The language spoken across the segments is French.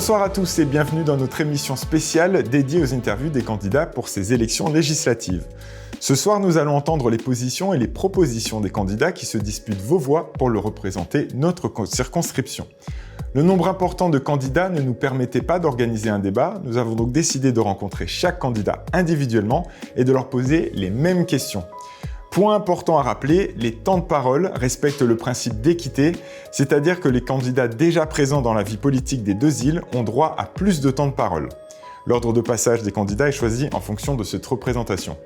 Bonsoir à tous et bienvenue dans notre émission spéciale dédiée aux interviews des candidats pour ces élections législatives. Ce soir, nous allons entendre les positions et les propositions des candidats qui se disputent vos voix pour le représenter notre circonscription. Le nombre important de candidats ne nous permettait pas d'organiser un débat, nous avons donc décidé de rencontrer chaque candidat individuellement et de leur poser les mêmes questions. Point important à rappeler, les temps de parole respectent le principe d'équité, c'est-à-dire que les candidats déjà présents dans la vie politique des deux îles ont droit à plus de temps de parole. L'ordre de passage des candidats est choisi en fonction de cette représentation.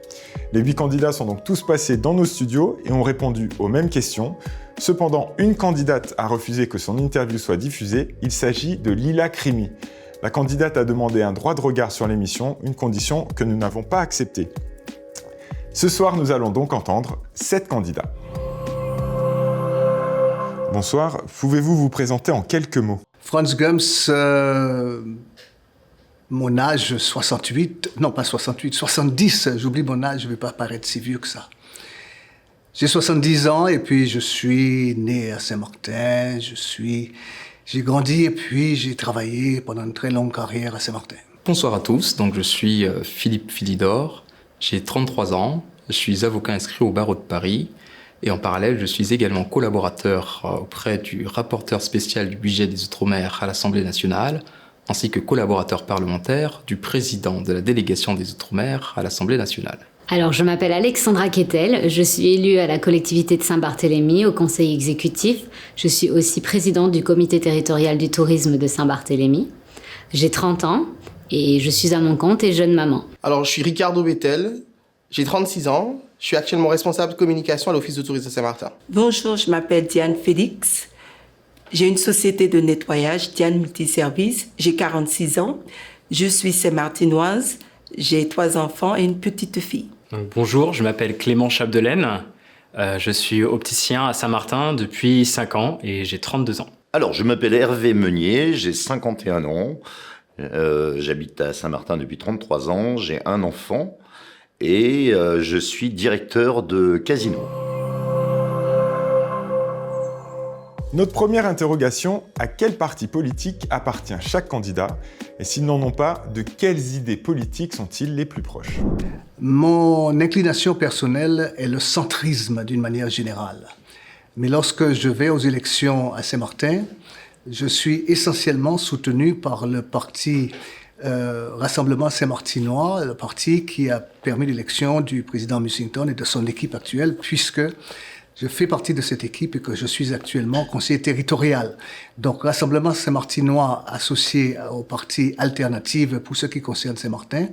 Les 8 candidats sont donc tous passés dans nos studios et ont répondu aux mêmes questions. Cependant, une candidate a refusé que son interview soit diffusée, il s'agit de Lila Crimi. La candidate a demandé un droit de regard sur l'émission, une condition que nous n'avons pas acceptée. Ce soir, nous allons donc entendre 7 candidats. Bonsoir, pouvez-vous vous présenter en quelques mots ? Franz Gums, mon âge 68, non pas 68, 70, j'oublie mon âge, je ne vais pas paraître si vieux que ça. J'ai 70 ans et puis je suis né à Saint-Martin, j'ai grandi et puis j'ai travaillé pendant une très longue carrière à Saint-Martin. Bonsoir à tous, donc je suis Philippe Philidor. J'ai 33 ans, je suis avocat inscrit au barreau de Paris et en parallèle, je suis également collaborateur auprès du rapporteur spécial du budget des Outre-mer à l'Assemblée nationale ainsi que collaborateur parlementaire du président de la délégation des Outre-mer à l'Assemblée nationale. Alors, je m'appelle Alexandra Kettel, je suis élue à la collectivité de Saint-Barthélemy au conseil exécutif. Je suis aussi présidente du comité territorial du tourisme de Saint-Barthélemy. J'ai 30 ans. Et je suis à mon compte et jeune maman. Alors, je suis Ricardo Bettel, j'ai 36 ans, je suis actuellement responsable de communication à l'Office de tourisme de Saint-Martin. Bonjour, je m'appelle Diane Félix. J'ai une société de nettoyage, Diane Multiservice. J'ai 46 ans, je suis saint-martinoise, j'ai 3 enfants et une petite fille. Bonjour, je m'appelle Clément Chapdelaine. Je suis opticien à Saint-Martin depuis 5 ans et j'ai 32 ans. Alors, je m'appelle Hervé Meunier, j'ai 51 ans. J'habite à Saint-Martin depuis 33 ans, j'ai un enfant et je suis directeur de casino. Notre première interrogation, à quel parti politique appartient chaque candidat ? Et s'ils n'en ont pas, de quelles idées politiques sont-ils les plus proches ? Mon inclination personnelle est le centrisme d'une manière générale. Mais lorsque je vais aux élections à Saint-Martin, je suis essentiellement soutenu par le parti Rassemblement Saint-Martinois, le parti qui a permis l'élection du président Mussington et de son équipe actuelle, puisque je fais partie de cette équipe et que je suis actuellement conseiller territorial. Donc, Rassemblement Saint-Martinois associé au parti Alternative pour ce qui concerne Saint-Martin.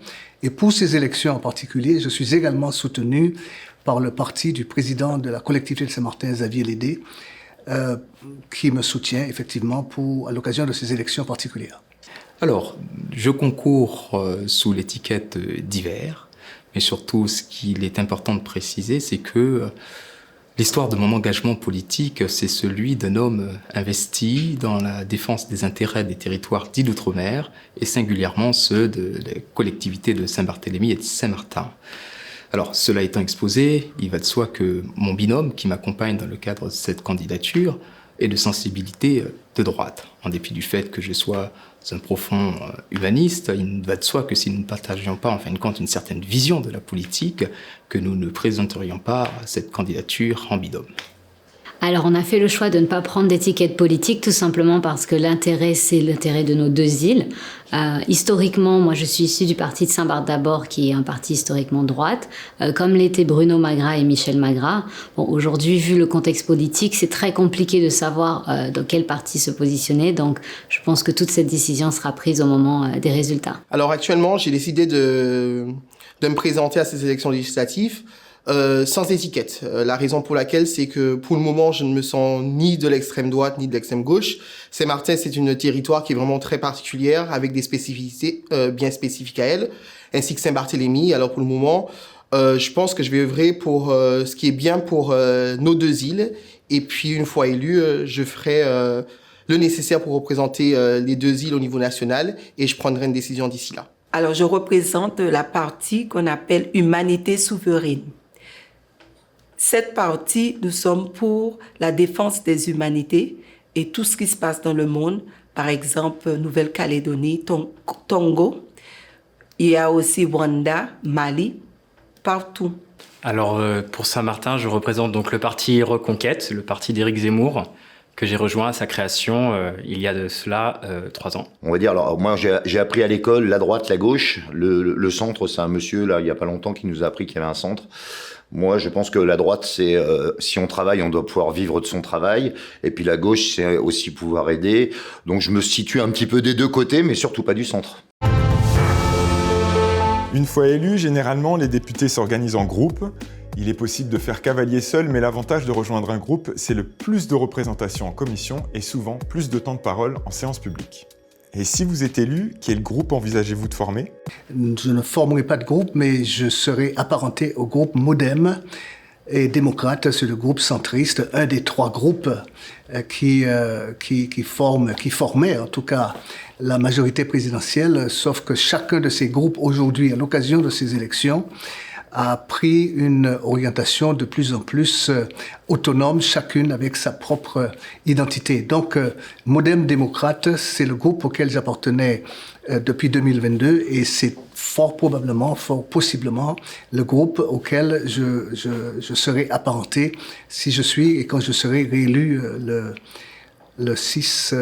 Et pour ces élections en particulier, je suis également soutenu par le parti du président de la collectivité de Saint-Martin, Xavier Lédé, qui me soutient effectivement à l'occasion de ces élections particulières. Alors, je concours sous l'étiquette divers, mais surtout ce qu'il est important de préciser, c'est que l'histoire de mon engagement politique, c'est celui d'un homme investi dans la défense des intérêts des territoires dits d'outre-mer, et singulièrement ceux de la collectivité de Saint-Barthélemy et de Saint-Martin. Alors, cela étant exposé, il va de soi que mon binôme, qui m'accompagne dans le cadre de cette candidature, est de sensibilité de droite. En dépit du fait que je sois un profond humaniste, il va de soi que si nous ne partagions pas, en fin de compte, une certaine vision de la politique, que nous ne présenterions pas cette candidature en binôme. Alors, on a fait le choix de ne pas prendre d'étiquette politique, tout simplement parce que l'intérêt, c'est l'intérêt de nos deux îles. Historiquement, moi, je suis issue du parti de Saint-Barth d'abord, qui est un parti historiquement de droite, comme l'étaient Bruno Magras et Michel Magras. Bon, aujourd'hui, vu le contexte politique, c'est très compliqué de savoir dans quel parti se positionner. Donc, je pense que toute cette décision sera prise au moment des résultats. Alors, actuellement, j'ai décidé de me présenter à ces élections législatives sans étiquette. La raison pour laquelle, c'est que pour le moment, je ne me sens ni de l'extrême droite ni de l'extrême gauche. Saint-Martin, c'est une territoire qui est vraiment très particulière, avec des spécificités bien spécifiques à elle, ainsi que Saint-Barthélemy. Alors pour le moment, je pense que je vais œuvrer pour ce qui est bien pour nos deux îles. Et puis une fois élu, je ferai le nécessaire pour représenter les deux îles au niveau national et je prendrai une décision d'ici là. Alors, je représente la partie qu'on appelle Humanité souveraine. Cette partie, nous sommes pour la défense des humanités et tout ce qui se passe dans le monde par exemple Nouvelle-Calédonie, Togo. Il y a aussi Rwanda, Mali, partout. Alors pour Saint-Martin, je représente donc le parti Reconquête, le parti d'Éric Zemmour, que j'ai rejoint à sa création il y a de cela 3 ans. On va dire, alors moi j'ai appris à l'école la droite, la gauche, le centre, c'est un monsieur là il y a pas longtemps qui nous a appris qu'il y avait un centre. Moi je pense que la droite c'est si on travaille on doit pouvoir vivre de son travail, et puis la gauche c'est aussi pouvoir aider, donc je me situe un petit peu des deux côtés mais surtout pas du centre. Une fois élus, généralement, les députés s'organisent en groupe. Il est possible de faire cavalier seul, mais l'avantage de rejoindre un groupe, c'est le plus de représentation en commission et souvent plus de temps de parole en séance publique. Et si vous êtes élu, quel groupe envisagez-vous de former ? Je ne formerai pas de groupe, mais je serai apparenté au groupe Modem et démocrate, c'est le groupe centriste, un des 3 groupes qui formait en tout cas la majorité présidentielle, sauf que chacun de ces groupes aujourd'hui, à l'occasion de ces élections, a pris une orientation de plus en plus autonome, chacune avec sa propre identité. Donc, Modem démocrate, c'est le groupe auquel j'appartenais depuis 2022 et c'est fort possiblement le groupe auquel je serai apparenté si je suis et quand je serai réélu le 6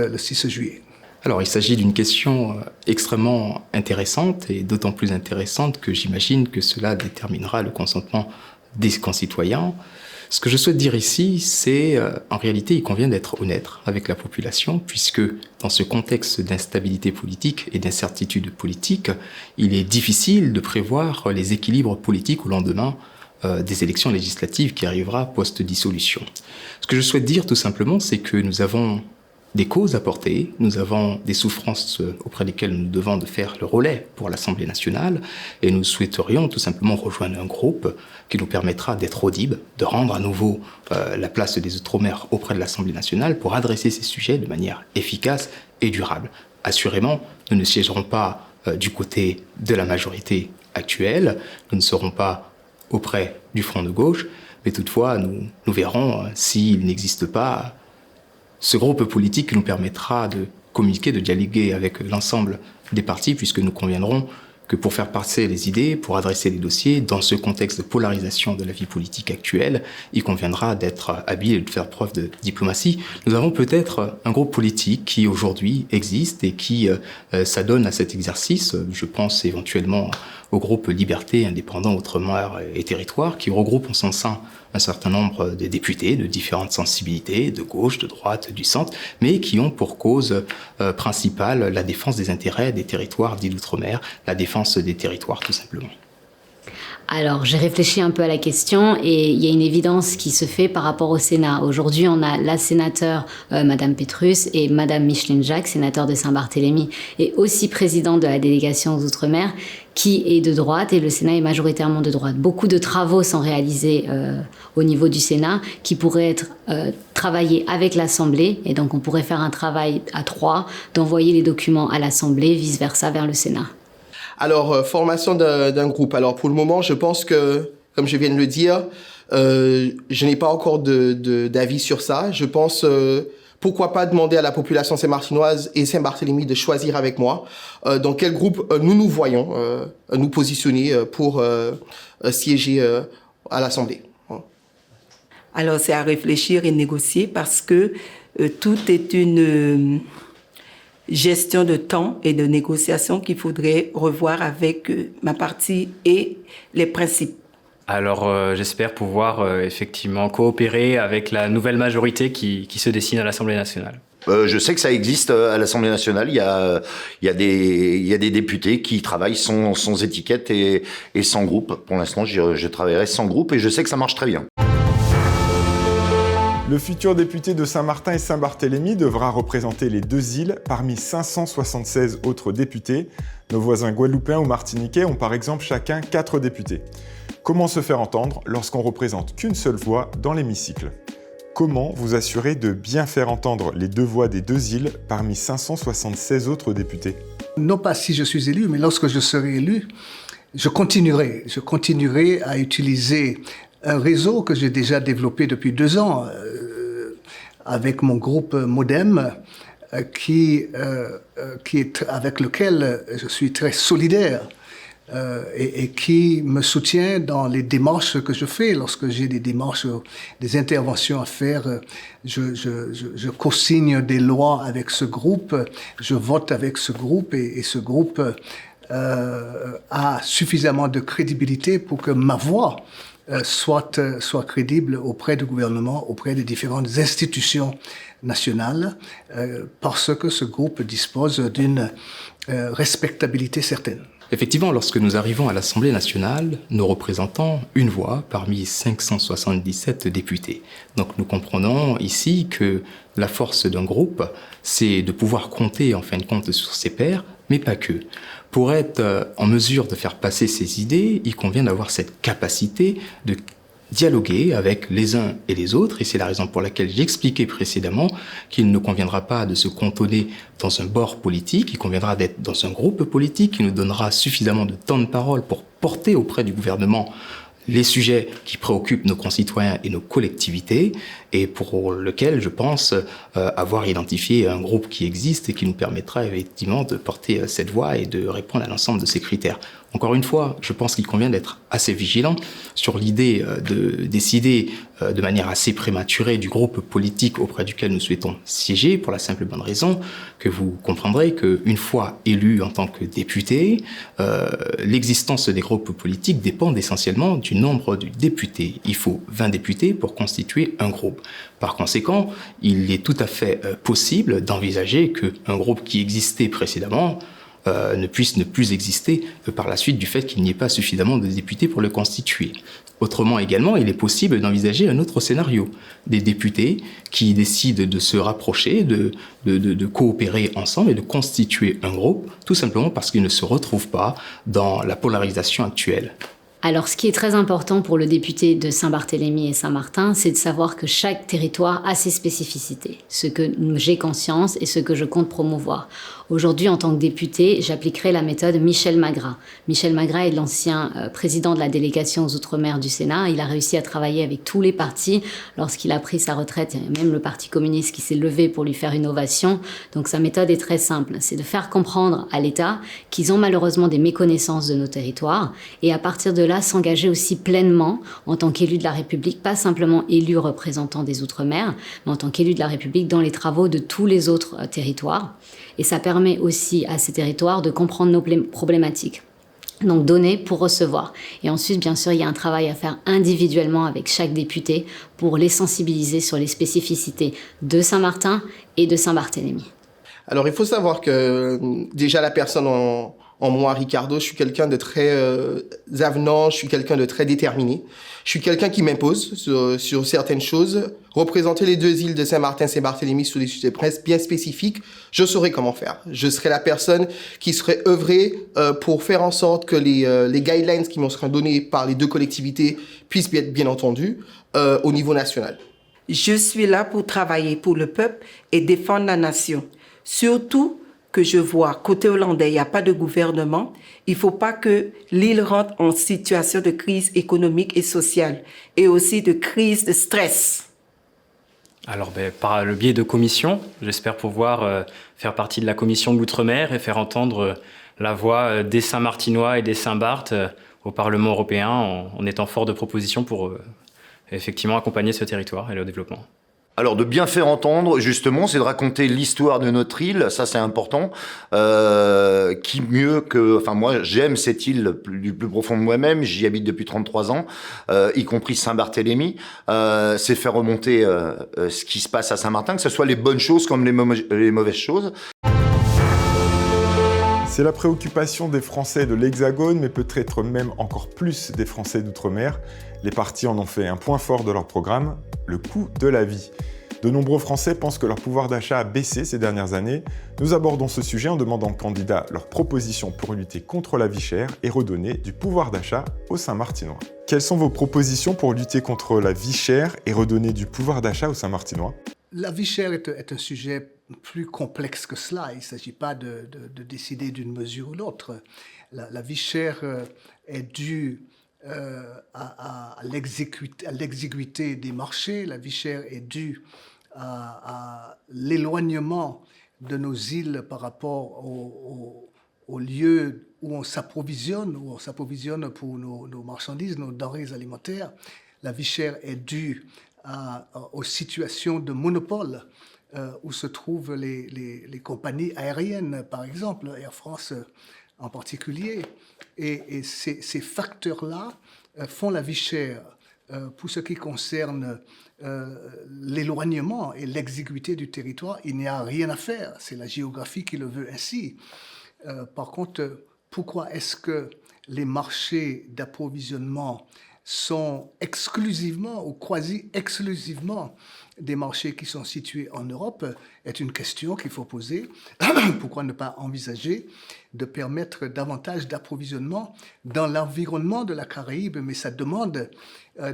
juillet. Alors, il s'agit d'une question extrêmement intéressante et d'autant plus intéressante que j'imagine que cela déterminera le consentement des concitoyens. Ce que je souhaite dire ici, c'est en réalité, il convient d'être honnête avec la population puisque dans ce contexte d'instabilité politique et d'incertitude politique, il est difficile de prévoir les équilibres politiques au lendemain des élections législatives qui arrivera post-dissolution. Ce que je souhaite dire tout simplement, c'est que nous avons des causes à porter, nous avons des souffrances auprès desquelles nous devons de faire le relais pour l'Assemblée nationale et nous souhaiterions tout simplement rejoindre un groupe qui nous permettra d'être audibles, de rendre à nouveau la place des Outre-mer auprès de l'Assemblée nationale pour adresser ces sujets de manière efficace et durable. Assurément, nous ne siégerons pas du côté de la majorité actuelle, nous ne serons pas auprès du front de gauche, mais toutefois nous verrons s'il n'existe pas ce groupe politique qui nous permettra de communiquer, de dialoguer avec l'ensemble des partis, puisque nous conviendrons que pour faire passer les idées, pour adresser les dossiers, dans ce contexte de polarisation de la vie politique actuelle, il conviendra d'être habile et de faire preuve de diplomatie. Nous avons peut-être un groupe politique qui aujourd'hui existe et qui s'adonne à cet exercice. Je pense éventuellement au groupe Liberté, Indépendants, Outre-mer et Territoires, qui regroupe en son sein un certain nombre de députés de différentes sensibilités, de gauche, de droite, du centre, mais qui ont pour cause principale la défense des intérêts des territoires dits d'outre-mer, la défense des territoires tout simplement. Alors, j'ai réfléchi un peu à la question et il y a une évidence qui se fait par rapport au Sénat. Aujourd'hui, on a la sénateur Madame Petrus et Madame Micheline Jacques, sénateur de Saint-Barthélemy et aussi présidente de la délégation aux Outre-mer, qui est de droite et le Sénat est majoritairement de droite. Beaucoup de travaux sont réalisés au niveau du Sénat qui pourraient être travaillés avec l'Assemblée et donc on pourrait faire un travail à 3, d'envoyer les documents à l'Assemblée, vice-versa vers le Sénat. Alors, formation d'un groupe. Alors, pour le moment, je pense que, comme je viens de le dire, je n'ai pas encore d'avis sur ça. Je pense, pourquoi pas demander à la population saint-martinoise et Saint-Barthélemy de choisir avec moi dans quel groupe nous voyons nous positionner pour siéger à l'Assemblée. Alors, c'est à réfléchir et négocier parce que tout est une gestion de temps et de négociation qu'il faudrait revoir avec ma partie et les principes. Alors j'espère pouvoir effectivement coopérer avec la nouvelle majorité qui se dessine à l'Assemblée nationale. Je sais que ça existe à l'Assemblée nationale. Il y a des députés qui travaillent sans étiquette et sans groupe. Pour l'instant, je travaillerai sans groupe et je sais que ça marche très bien. Le futur député de Saint-Martin et Saint-Barthélemy devra représenter les 2 îles parmi 576 autres députés. Nos voisins guadeloupéens ou martiniquais ont par exemple chacun 4 députés. Comment se faire entendre lorsqu'on représente qu'une seule voix dans l'hémicycle ? Comment vous assurer de bien faire entendre les 2 voix des 2 îles parmi 576 autres députés ? Non pas si je suis élu, mais lorsque je serai élu, je continuerai à utiliser un réseau que j'ai déjà développé depuis 2 ans avec mon groupe Modem, avec lequel je suis très solidaire et qui me soutient dans les démarches que je fais. Lorsque j'ai des démarches, des interventions à faire, je co-signe des lois avec ce groupe, je vote avec ce groupe et ce groupe a suffisamment de crédibilité pour que ma voix soit crédible auprès du gouvernement, auprès des différentes institutions nationales, parce que ce groupe dispose d'une respectabilité certaine. Effectivement, lorsque nous arrivons à l'Assemblée nationale, nous représentons une voix parmi 577 députés. Donc nous comprenons ici que la force d'un groupe, c'est de pouvoir compter en fin de compte sur ses pairs, mais pas que. Pour être en mesure de faire passer ses idées, il convient d'avoir cette capacité de dialoguer avec les uns et les autres, et c'est la raison pour laquelle j'expliquais précédemment qu'il ne conviendra pas de se cantonner dans un bord politique, il conviendra d'être dans un groupe politique qui nous donnera suffisamment de temps de parole pour porter auprès du gouvernement les sujets qui préoccupent nos concitoyens et nos collectivités, et pour lequel je pense avoir identifié un groupe qui existe et qui nous permettra effectivement de porter cette voix et de répondre à l'ensemble de ces critères. Encore une fois, je pense qu'il convient d'être assez vigilant sur l'idée de décider de manière assez prématurée du groupe politique auprès duquel nous souhaitons siéger, pour la simple et bonne raison que vous comprendrez qu'une fois élu en tant que député, l'existence des groupes politiques dépend essentiellement du nombre de députés. Il faut 20 députés pour constituer un groupe. Par conséquent, il est tout à fait possible d'envisager qu'un groupe qui existait précédemment ne puisse ne plus exister par la suite du fait qu'il n'y ait pas suffisamment de députés pour le constituer. Autrement également, il est possible d'envisager un autre scénario. Des députés qui décident de se rapprocher, de coopérer ensemble et de constituer un groupe, tout simplement parce qu'ils ne se retrouvent pas dans la polarisation actuelle. Alors, ce qui est très important pour le député de Saint-Barthélemy et Saint-Martin, c'est de savoir que chaque territoire a ses spécificités, ce que j'ai conscience et ce que je compte promouvoir. Aujourd'hui, en tant que député, j'appliquerai la méthode Michel Magras. Michel Magras est l'ancien président de la délégation aux Outre-mer du Sénat. Il a réussi à travailler avec tous les partis. Lorsqu'il a pris sa retraite, il y a même le Parti communiste qui s'est levé pour lui faire une ovation. Donc sa méthode est très simple. C'est de faire comprendre à l'État qu'ils ont malheureusement des méconnaissances de nos territoires et à partir de là, s'engager aussi pleinement en tant qu'élu de la République, pas simplement élu représentant des Outre-mer, mais en tant qu'élu de la République dans les travaux de tous les autres territoires. Et ça permet aussi à ces territoires de comprendre nos problématiques. Donc donner pour recevoir. Et ensuite, bien sûr, il y a un travail à faire individuellement avec chaque député pour les sensibiliser sur les spécificités de Saint-Martin et de Saint-Barthélemy. Alors, il faut savoir que déjà la personne en moi, Ricardo, je suis quelqu'un de très avenant, je suis quelqu'un de très déterminé. Je suis quelqu'un qui m'impose sur certaines choses. Représenter les deux îles de Saint-Martin, Saint-Barthélemy sur des sujets bien spécifiques, je saurais comment faire. Je serai la personne qui serait œuvrée pour faire en sorte que les guidelines qui me seront donnés par les deux collectivités puissent être bien entendues au niveau national. Je suis là pour travailler pour le peuple et défendre la nation. Surtout que je vois, côté hollandais, il n'y a pas de gouvernement. Il ne faut pas que l'île rentre en situation de crise économique et sociale et aussi de crise de stress. Alors, par le biais de commissions, j'espère pouvoir faire partie de la commission de l'Outre-mer et faire entendre la voix des Saint-Martinois et des Saint-Barth au Parlement européen en étant fort de propositions pour effectivement accompagner ce territoire et le développement. Alors, de bien faire entendre, justement, c'est de raconter l'histoire de notre île, ça c'est important. Qui mieux que... Enfin, moi, j'aime cette île du plus profond de moi-même, j'y habite depuis 33 ans, y compris Saint-Barthélemy. C'est faire remonter ce qui se passe à Saint-Martin, que ce soit les bonnes choses comme les mauvaises choses. C'est la préoccupation des Français de l'Hexagone, mais peut-être même encore plus des Français d'outre-mer. Les partis en ont fait un point fort de leur programme, le coût de la vie. De nombreux Français pensent que leur pouvoir d'achat a baissé ces dernières années. Nous abordons ce sujet en demandant aux candidats leurs propositions pour lutter contre la vie chère et redonner du pouvoir d'achat aux Saint-Martinois. Quelles sont vos propositions pour lutter contre la vie chère et redonner du pouvoir d'achat aux Saint-Martinois ? La vie chère est un sujet plus complexe que cela. Il ne s'agit pas de décider d'une mesure ou l'autre. La vie chère est due à l'exiguïté des marchés. La vie chère est due à l'éloignement de nos îles par rapport au lieu où on s'approvisionne pour nos marchandises, nos denrées alimentaires. La vie chère est due aux situations de monopole où se trouvent les compagnies aériennes, par exemple, Air France en particulier. Et ces facteurs-là font la vie chère. Pour ce qui concerne l'éloignement et l'exiguïté du territoire, il n'y a rien à faire. C'est la géographie qui le veut ainsi. Par contre, pourquoi est-ce que les marchés d'approvisionnement sont exclusivement ou quasi exclusivement des marchés qui sont situés en Europe est une question qu'il faut poser. Pourquoi ne pas envisager de permettre davantage d'approvisionnement dans l'environnement de la Caraïbe? Mais ça demande un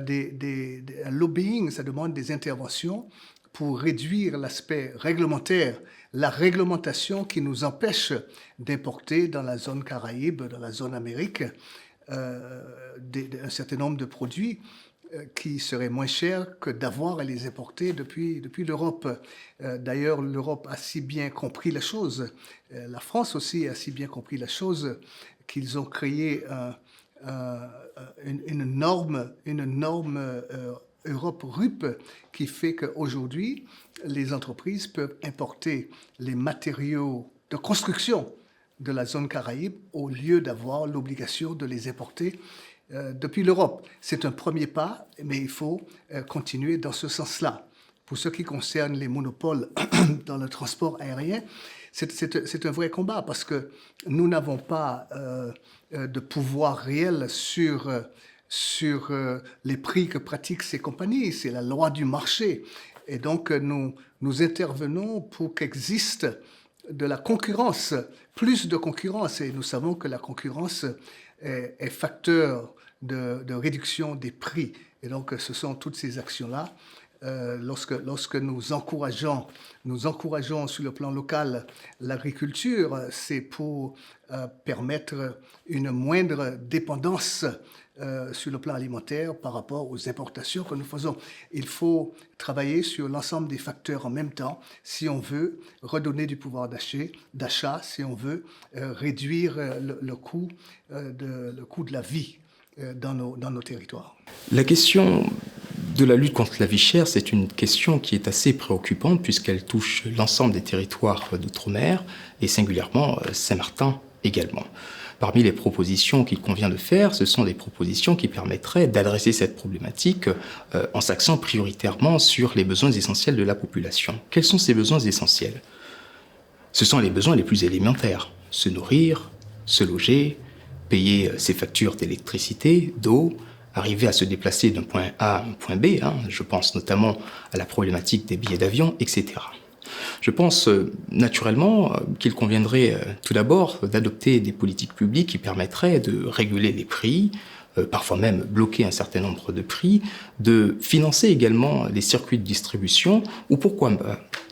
lobbying, ça demande des interventions pour réduire l'aspect réglementaire, la réglementation qui nous empêche d'importer dans la zone Caraïbe, dans la zone Amérique, un certain nombre de produits qui seraient moins chers que d'avoir à les importer depuis l'Europe. D'ailleurs, l'Europe a si bien compris la chose, la France aussi a si bien compris la chose, qu'ils ont créé une norme Europe RUP qui fait qu'aujourd'hui, les entreprises peuvent importer les matériaux de construction de la zone Caraïbe au lieu d'avoir l'obligation de les importer depuis l'Europe. C'est un premier pas, mais il faut continuer dans ce sens-là. Pour ce qui concerne les monopoles dans le transport aérien, c'est un vrai combat parce que nous n'avons pas de pouvoir réel sur les prix que pratiquent ces compagnies. C'est la loi du marché. Et donc, nous intervenons pour qu'existe de la concurrence, plus de concurrence. Et nous savons que la concurrence est facteur de réduction des prix. Et donc, ce sont toutes ces actions-là. Lorsque nous encourageons sur le plan local l'agriculture, c'est pour permettre une moindre dépendance sur le plan alimentaire par rapport aux importations que nous faisons. Il faut travailler sur l'ensemble des facteurs en même temps si on veut redonner du pouvoir d'achat, si on veut réduire le coût de la vie dans nos territoires. La question de la lutte contre la vie chère, c'est une question qui est assez préoccupante puisqu'elle touche l'ensemble des territoires d'outre-mer et singulièrement Saint-Martin également. Parmi les propositions qu'il convient de faire, ce sont des propositions qui permettraient d'adresser cette problématique en s'axant prioritairement sur les besoins essentiels de la population. Quels sont ces besoins essentiels? Ce sont les besoins les plus élémentaires. Se nourrir, se loger, payer ses factures d'électricité, d'eau, arriver à se déplacer d'un point A à un point B, je pense notamment à la problématique des billets d'avion, etc. Je pense naturellement qu'il conviendrait tout d'abord d'adopter des politiques publiques qui permettraient de réguler les prix, parfois même bloquer un certain nombre de prix, de financer également les circuits de distribution ou pourquoi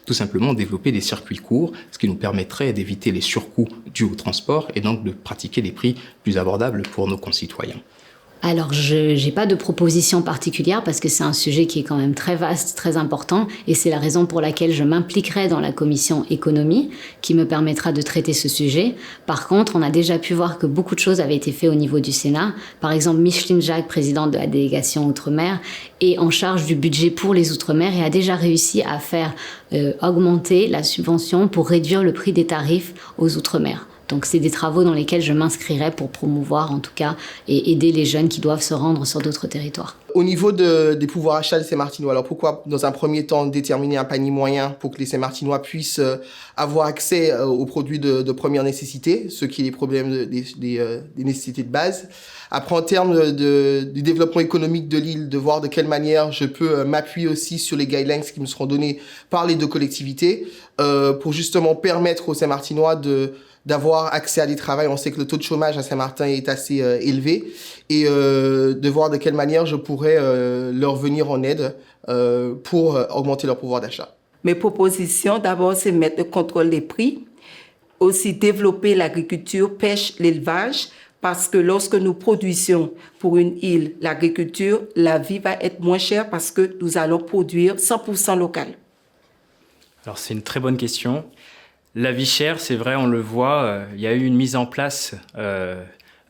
tout simplement développer des circuits courts, ce qui nous permettrait d'éviter les surcoûts dus au transport et donc de pratiquer des prix plus abordables pour nos concitoyens. Alors, je n'ai pas de proposition particulière parce que c'est un sujet qui est quand même très vaste, très important et c'est la raison pour laquelle je m'impliquerai dans la commission économie qui me permettra de traiter ce sujet. Par contre, on a déjà pu voir que beaucoup de choses avaient été faites au niveau du Sénat. Par exemple, Micheline Jacques, présidente de la délégation Outre-mer, est en charge du budget pour les Outre-mer et a déjà réussi à faire augmenter la subvention pour réduire le prix des tarifs aux Outre-mer. Donc, c'est des travaux dans lesquels je m'inscrirai pour promouvoir, en tout cas, et aider les jeunes qui doivent se rendre sur d'autres territoires. Au niveau des pouvoirs d'achat des Saint-Martinois, alors pourquoi, dans un premier temps, déterminer un panier moyen pour que les Saint-Martinois puissent avoir accès aux produits de première nécessité, ce qui est les problèmes des nécessités de base. Après, en termes du développement économique de l'île, de voir de quelle manière je peux m'appuyer aussi sur les guidelines qui me seront donnés par les deux collectivités pour justement permettre aux Saint-Martinois d'avoir accès à des travails. On sait que le taux de chômage à Saint-Martin est assez élevé et de voir de quelle manière je pourrais leur venir en aide pour augmenter leur pouvoir d'achat. Mes propositions, d'abord, c'est mettre le contrôle des prix, aussi développer l'agriculture, pêche, l'élevage, parce que lorsque nous produisons pour une île l'agriculture, la vie va être moins chère parce que nous allons produire 100% local. Alors c'est une très bonne question. La vie chère, c'est vrai, on le voit, il y a eu une mise en place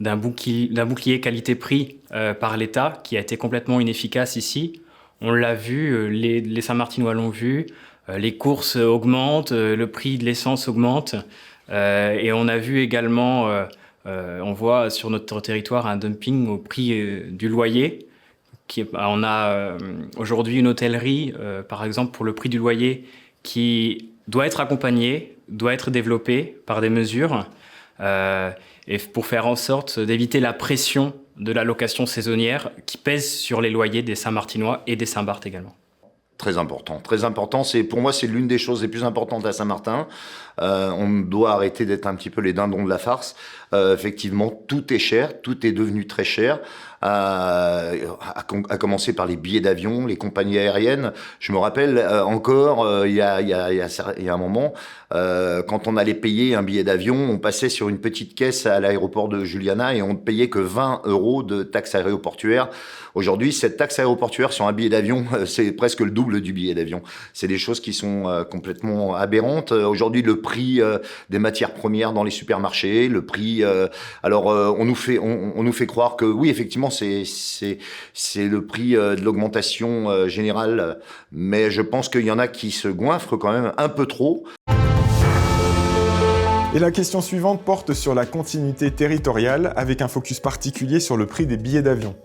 d'un bouclier qualité-prix par l'État qui a été complètement inefficace ici. On l'a vu, les Saint-Martinois l'ont vu, les courses augmentent, le prix de l'essence augmente. Et on a vu également, on voit sur notre territoire un dumping au prix du loyer. On a aujourd'hui une hôtellerie, par exemple, pour le prix du loyer qui doit être accompagnée, doit être développée par des mesures et pour faire en sorte d'éviter la pression de la location saisonnière qui pèse sur les loyers des Saint-Martinois et des Saint-Barth également. Très important, très important. Pour moi, c'est l'une des choses les plus importantes à Saint-Martin. On doit arrêter d'être un petit peu les dindons de la farce. Effectivement, tout est cher, tout est devenu très cher. À commencer par les billets d'avion, les compagnies aériennes. Je me rappelle encore, il y a un moment, quand on allait payer un billet d'avion, on passait sur une petite caisse à l'aéroport de Juliana et on ne payait que 20 € de taxe aéroportuaire. Aujourd'hui, cette taxe aéroportuaire sur un billet d'avion, c'est presque le double du billet d'avion. C'est des choses qui sont complètement aberrantes. Aujourd'hui, le prix des matières premières dans les supermarchés, le prix... on nous fait croire que oui, effectivement, c'est le prix de l'augmentation générale, mais je pense qu'il y en a qui se goinfrent quand même un peu trop. Et la question suivante porte sur la continuité territoriale, avec un focus particulier sur le prix des billets d'avion.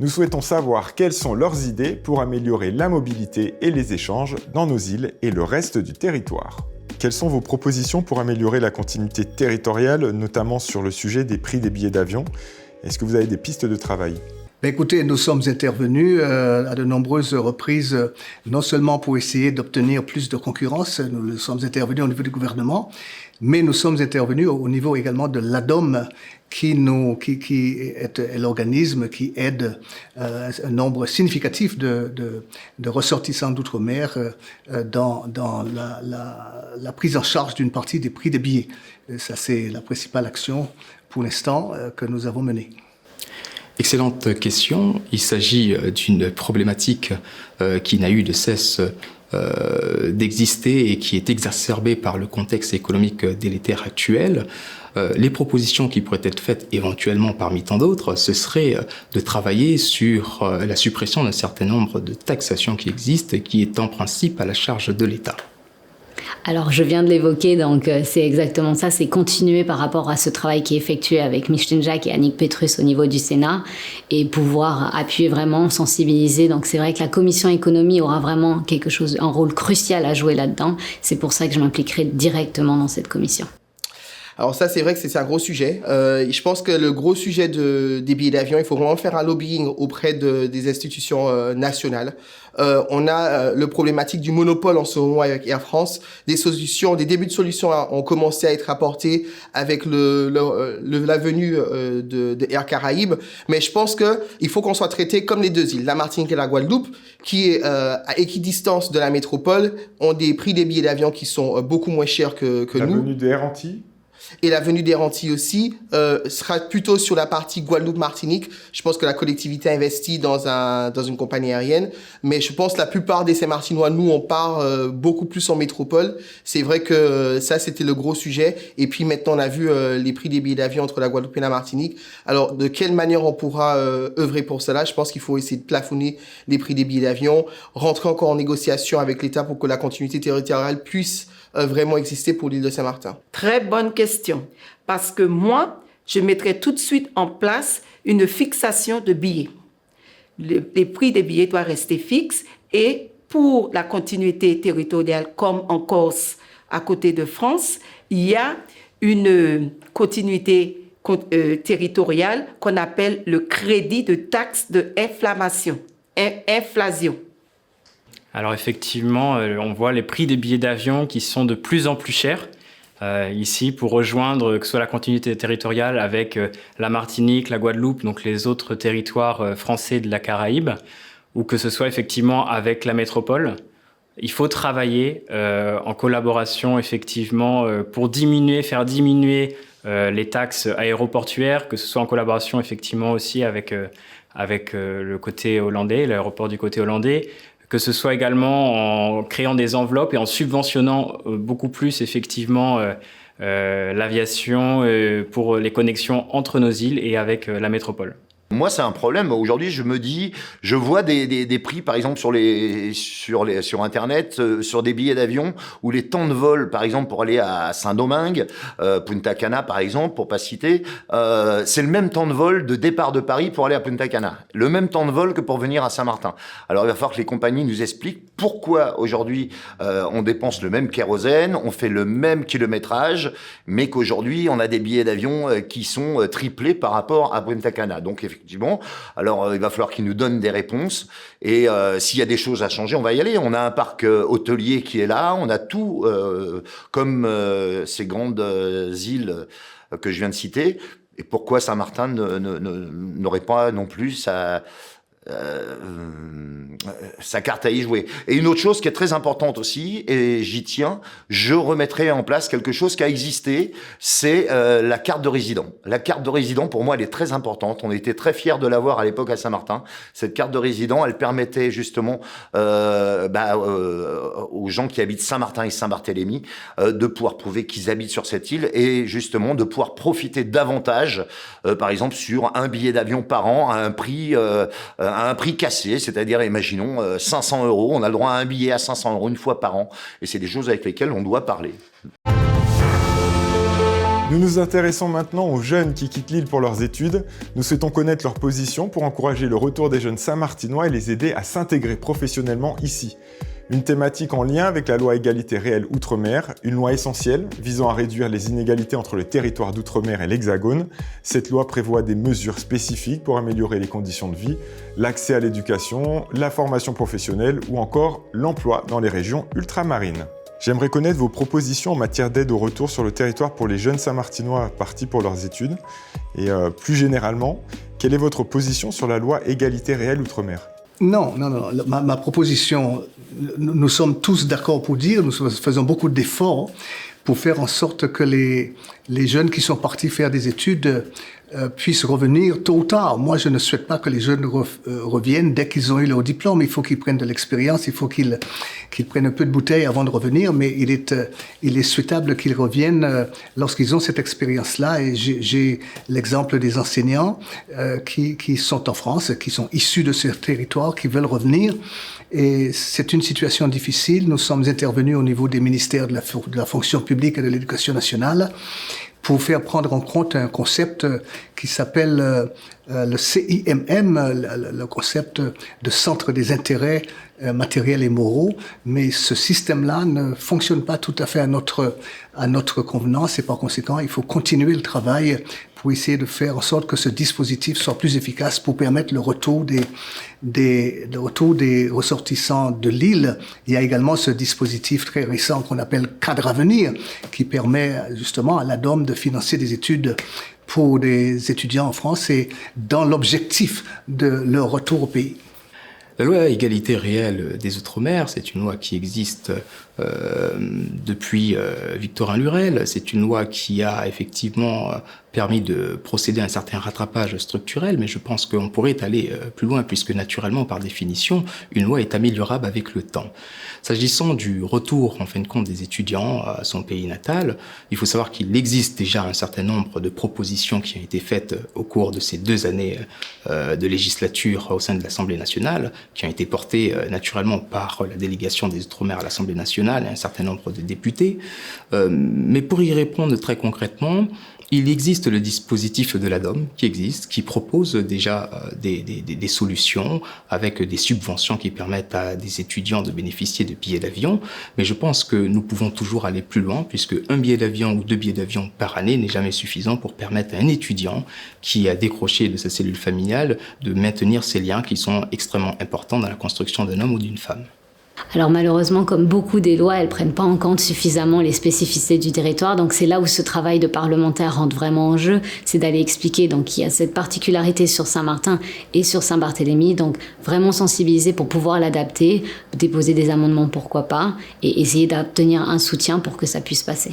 Nous souhaitons savoir quelles sont leurs idées pour améliorer la mobilité et les échanges dans nos îles et le reste du territoire. Quelles sont vos propositions pour améliorer la continuité territoriale, notamment sur le sujet des prix des billets d'avion ? Est-ce que vous avez des pistes de travail ? Écoutez, nous sommes intervenus à de nombreuses reprises, non seulement pour essayer d'obtenir plus de concurrence, nous sommes intervenus au niveau du gouvernement, mais nous sommes intervenus au niveau également de l'ADOM, qui est l'organisme qui aide un nombre significatif de ressortissants d'outre-mer dans la prise en charge d'une partie des prix des billets. Et ça, c'est la principale action pour l'instant que nous avons menée. Excellente question. Il s'agit d'une problématique qui n'a eu de cesse d'exister et qui est exacerbée par le contexte économique délétère actuel. Les propositions qui pourraient être faites éventuellement parmi tant d'autres, ce serait de travailler sur la suppression d'un certain nombre de taxations qui existent et qui est en principe à la charge de l'État. Alors, je viens de l'évoquer, donc c'est exactement ça, c'est continuer par rapport à ce travail qui est effectué avec Micheline Jacques et Annick Petrus au niveau du Sénat et pouvoir appuyer vraiment, sensibiliser. Donc, c'est vrai que la commission économie aura vraiment un rôle crucial à jouer là-dedans. C'est pour ça que je m'impliquerai directement dans cette commission. Alors ça, c'est vrai que c'est un gros sujet. Je pense que le gros sujet des billets d'avion, il faut vraiment faire un lobbying auprès des institutions nationales. On a le problématique du monopole en ce moment avec Air France. Des débuts de solutions ont commencé à être apportés avec la venue de Air Caraïbes. Mais je pense qu'il faut qu'on soit traité comme les deux îles, la Martinique et la Guadeloupe, qui à équidistance de la métropole, ont des prix des billets d'avion qui sont beaucoup moins chers que nous. La venue d'Air Antilles ? Et la venue des Antilles aussi sera plutôt sur la partie Guadeloupe-Martinique. Je pense que la collectivité investit dans une compagnie aérienne, mais je pense que la plupart des Saint-Martinois, nous, on part beaucoup plus en métropole. C'est vrai que ça, c'était le gros sujet. Et puis maintenant, on a vu les prix des billets d'avion entre la Guadeloupe et la Martinique. Alors, de quelle manière on pourra œuvrer pour cela? Je pense qu'il faut essayer de plafonner les prix des billets d'avion, rentrer encore en négociation avec l'État pour que la continuité territoriale puisse vraiment exister pour l'île de Saint-Martin. Très bonne question. Parce que moi, je mettrais tout de suite en place une fixation de billets. Les prix des billets doivent rester fixes et pour la continuité territoriale, comme en Corse, à côté de France, il y a une continuité territoriale qu'on appelle le crédit de taxe d'inflation. Alors effectivement, on voit les prix des billets d'avion qui sont de plus en plus chers. Ici, pour rejoindre que ce soit la continuité territoriale avec la Martinique, la Guadeloupe, donc les autres territoires français de la Caraïbe, ou que ce soit effectivement avec la métropole, il faut travailler en collaboration effectivement pour faire diminuer les taxes aéroportuaires, que ce soit en collaboration effectivement aussi avec le côté hollandais, l'aéroport du côté hollandais, que ce soit également en créant des enveloppes et en subventionnant beaucoup plus effectivement l'aviation pour les connexions entre nos îles et avec la métropole. Moi, c'est un problème. Aujourd'hui, je me dis, je vois des prix, par exemple, sur Internet, sur des billets d'avion, où les temps de vol, par exemple, pour aller à Saint-Domingue, Punta Cana, par exemple, pour pas citer, c'est le même temps de vol de départ de Paris pour aller à Punta Cana. Le même temps de vol que pour venir à Saint-Martin. Alors, il va falloir que les compagnies nous expliquent pourquoi, aujourd'hui, on dépense le même kérosène, on fait le même kilométrage, mais qu'aujourd'hui, on a des billets d'avion qui sont triplés par rapport à Punta Cana. Donc, effectivement, alors il va falloir qu'ils nous donnent des réponses et s'il y a des choses à changer, on va y aller. On a un parc hôtelier qui est là, on a tout comme ces grandes îles que je viens de citer. Et pourquoi Saint-Martin n'aurait pas non plus sa carte à y jouer. Et une autre chose qui est très importante aussi, et j'y tiens, je remettrai en place quelque chose qui a existé, c'est la carte de résident. La carte de résident, pour moi, elle est très importante. On était très fiers de l'avoir à l'époque à Saint-Martin. Cette carte de résident, elle permettait justement aux gens qui habitent Saint-Martin et Saint-Barthélemy de pouvoir prouver qu'ils habitent sur cette île et justement de pouvoir profiter davantage, par exemple, sur un billet d'avion par an à un prix cassé, c'est-à-dire, imaginons, 500 €. On a le droit à un billet à 500 € une fois par an. Et c'est des choses avec lesquelles on doit parler. Nous nous intéressons maintenant aux jeunes qui quittent l'île pour leurs études. Nous souhaitons connaître leur position pour encourager le retour des jeunes Saint-Martinois et les aider à s'intégrer professionnellement ici. Une thématique en lien avec la loi égalité réelle Outre-mer, une loi essentielle visant à réduire les inégalités entre le territoire d'Outre-mer et l'Hexagone. Cette loi prévoit des mesures spécifiques pour améliorer les conditions de vie, l'accès à l'éducation, la formation professionnelle ou encore l'emploi dans les régions ultramarines. J'aimerais connaître vos propositions en matière d'aide au retour sur le territoire pour les jeunes Saint-Martinois partis pour leurs études. Et plus généralement, quelle est votre position sur la loi égalité réelle Outre-mer ? Non. Ma proposition, nous sommes tous d'accord pour dire, nous faisons beaucoup d'efforts pour faire en sorte que les jeunes qui sont partis faire des études puissent revenir tôt ou tard. Moi, je ne souhaite pas que les jeunes reviennent dès qu'ils ont eu leur diplôme. Il faut qu'ils prennent de l'expérience, il faut qu'ils prennent un peu de bouteille avant de revenir, mais il est souhaitable qu'ils reviennent lorsqu'ils ont cette expérience-là. Et j'ai l'exemple des enseignants qui sont en France, qui sont issus de ce territoire, qui veulent revenir. Et c'est une situation difficile. Nous sommes intervenus au niveau des ministères de la fonction publique et de l'éducation nationale pour faire prendre en compte un concept qui s'appelle le CIMM, le concept de centre des intérêts matériels et moraux. Mais ce système-là ne fonctionne pas tout à fait à notre convenance et par conséquent, il faut continuer le travail pour essayer de faire en sorte que ce dispositif soit plus efficace pour permettre le retour des ressortissants de l'île. Il y a également ce dispositif très récent qu'on appelle Cadre Avenir, qui permet justement à l'ADOM de financer des études pour des étudiants en France et dans l'objectif de leur retour au pays. La loi égalité réelle des Outre-mer, c'est une loi qui existe depuis Victorin Lurel. C'est une loi qui a effectivement permis de procéder à un certain rattrapage structurel, mais je pense qu'on pourrait aller plus loin, puisque naturellement, par définition, une loi est améliorable avec le temps. S'agissant du retour, en fin de compte, des étudiants à son pays natal, il faut savoir qu'il existe déjà un certain nombre de propositions qui ont été faites au cours de ces 2 années de législature au sein de l'Assemblée nationale, qui ont été portées naturellement par la délégation des Outre-mer à l'Assemblée nationale et un certain nombre de députés. Mais pour y répondre très concrètement, il existe le dispositif de l'ADOM qui propose déjà des solutions avec des subventions qui permettent à des étudiants de bénéficier de billets d'avion. Mais je pense que nous pouvons toujours aller plus loin puisque un billet d'avion ou 2 billets d'avion par année n'est jamais suffisant pour permettre à un étudiant qui a décroché de sa cellule familiale de maintenir ces liens qui sont extrêmement importants dans la construction d'un homme ou d'une femme. Alors malheureusement, comme beaucoup des lois, elles ne prennent pas en compte suffisamment les spécificités du territoire. Donc c'est là où ce travail de parlementaire rentre vraiment en jeu, c'est d'aller expliquer qu'il y a cette particularité sur Saint-Martin et sur Saint-Barthélemy. Donc vraiment sensibiliser pour pouvoir l'adapter, déposer des amendements pourquoi pas, et essayer d'obtenir un soutien pour que ça puisse passer.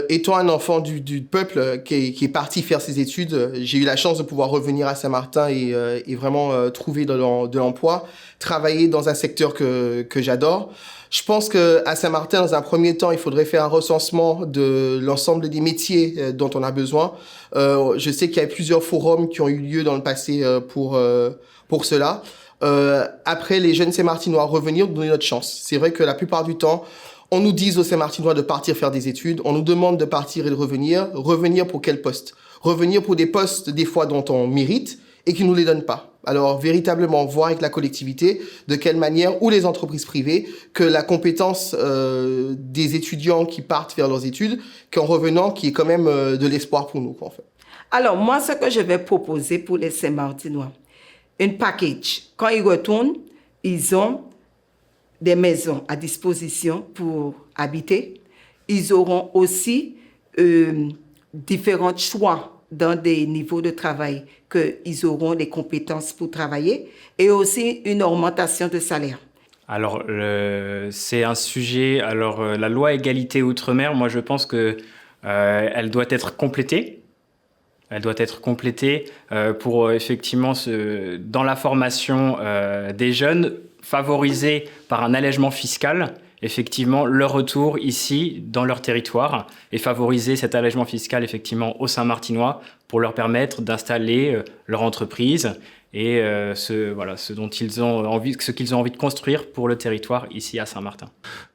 Étant un enfant du peuple qui est parti faire ses études, j'ai eu la chance de pouvoir revenir à Saint-Martin et vraiment trouver de l'emploi. travailler dans un secteur que j'adore. Je pense qu'à Saint-Martin, dans un premier temps, il faudrait faire un recensement de l'ensemble des métiers dont on a besoin. Je sais qu'il y a plusieurs forums qui ont eu lieu dans le passé pour cela. Après, les jeunes Saint-Martinois revenir, nous donner notre chance. C'est vrai que la plupart du temps, on nous dit aux Saint-Martinois de partir faire des études, on nous demande de partir et de revenir. Revenir pour quel poste? Revenir pour des postes, des fois, dont on mérite et qui ne nous les donnent pas. Alors, véritablement, voir avec la collectivité de quelle manière, ou les entreprises privées, que la compétence des étudiants qui partent faire leurs études, qu'en revenant, qui est quand même de l'espoir pour nous, quoi, en fait. Alors, moi, ce que je vais proposer pour les Saint-Martinois, une package. Quand ils retournent, ils ont des maisons à disposition pour habiter. Ils auront aussi différents choix dans des niveaux de travail, qu'ils auront les compétences pour travailler, et aussi une augmentation de salaire. Alors, c'est un sujet... Alors, la loi égalité outre-mer, moi, je pense que elle doit être complétée. Elle doit être complétée pour, effectivement, dans la formation des jeunes, favoriser par un allègement fiscal, effectivement, leur retour ici, dans leur territoire, et favoriser cet allègement fiscal, effectivement, aux Saint-Martinois pour leur permettre d'installer leur entreprise et ce dont ils ont envie, ce qu'ils ont envie de construire pour le territoire ici à Saint-Martin.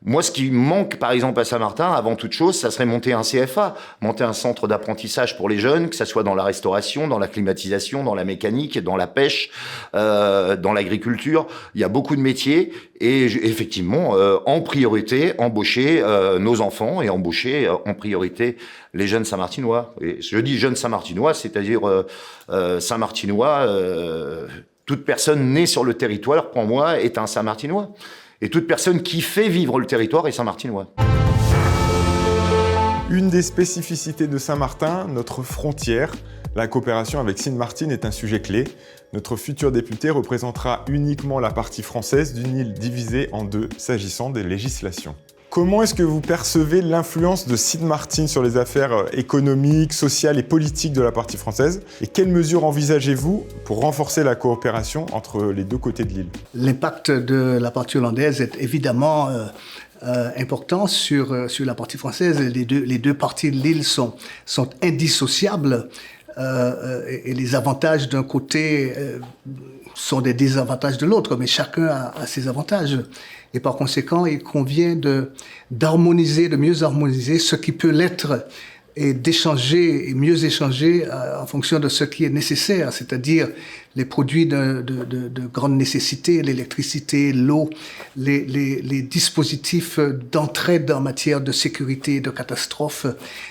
Moi, ce qui manque, par exemple, à Saint-Martin, avant toute chose, ça serait monter un CFA, monter un centre d'apprentissage pour les jeunes, que ça soit dans la restauration, dans la climatisation, dans la mécanique, dans la pêche, dans l'agriculture. Il y a beaucoup de métiers et effectivement, en priorité, embaucher nos enfants et embaucher en priorité les jeunes Saint-Martinois. Et je dis jeunes Saint-Martinois, c'est-à-dire Saint-Martinois, toute personne née sur le territoire, pour moi, est un Saint-Martinois. Et toute personne qui fait vivre le territoire est Saint-Martinois. Une des spécificités de Saint-Martin, notre frontière. La coopération avec Sint Maarten est un sujet clé. Notre futur député représentera uniquement la partie française d'une île divisée en deux, s'agissant des législations. Comment est-ce que vous percevez l'influence de Sint Maarten sur les affaires économiques, sociales et politiques de la partie française? Et quelles mesures envisagez-vous pour renforcer la coopération entre les deux côtés de l'île? L'impact de la partie hollandaise est évidemment important sur la partie française. Les deux parties de l'île sont indissociables et les avantages d'un côté sont des désavantages de l'autre, mais chacun a ses avantages. Et par conséquent, il convient de mieux harmoniser ce qui peut l'être et d'échanger et mieux échanger en fonction de ce qui est nécessaire, c'est-à-dire les produits de grande nécessité, l'électricité, l'eau, les dispositifs d'entraide en matière de sécurité et de catastrophe,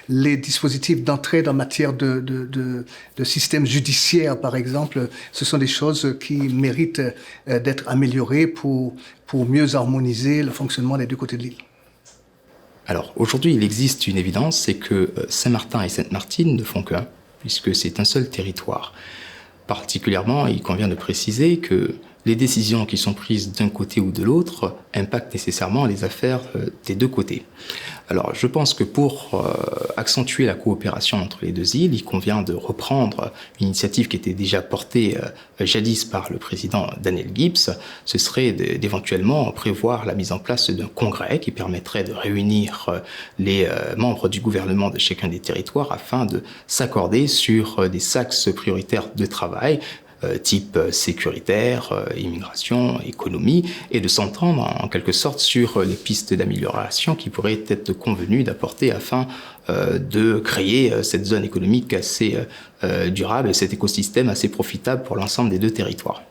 les dispositifs d'entraide en matière de système judiciaire, par exemple. Ce sont des choses qui méritent d'être améliorées pour mieux harmoniser le fonctionnement des deux côtés de l'île. Alors aujourd'hui, il existe une évidence, c'est que Saint-Martin et Sint Maarten ne font qu'un, puisque c'est un seul territoire. Particulièrement, il convient de préciser que les décisions qui sont prises d'un côté ou de l'autre impactent nécessairement les affaires des deux côtés. Alors, je pense que pour accentuer la coopération entre les deux îles, il convient de reprendre une initiative qui était déjà portée jadis par le président Daniel Gibbs. Ce serait d'éventuellement prévoir la mise en place d'un congrès qui permettrait de réunir les membres du gouvernement de chacun des territoires afin de s'accorder sur des axes prioritaires de travail, type sécuritaire, immigration, économie, et de s'entendre en quelque sorte sur les pistes d'amélioration qui pourraient être convenues d'apporter afin de créer cette zone économique assez durable et cet écosystème assez profitable pour l'ensemble des deux territoires.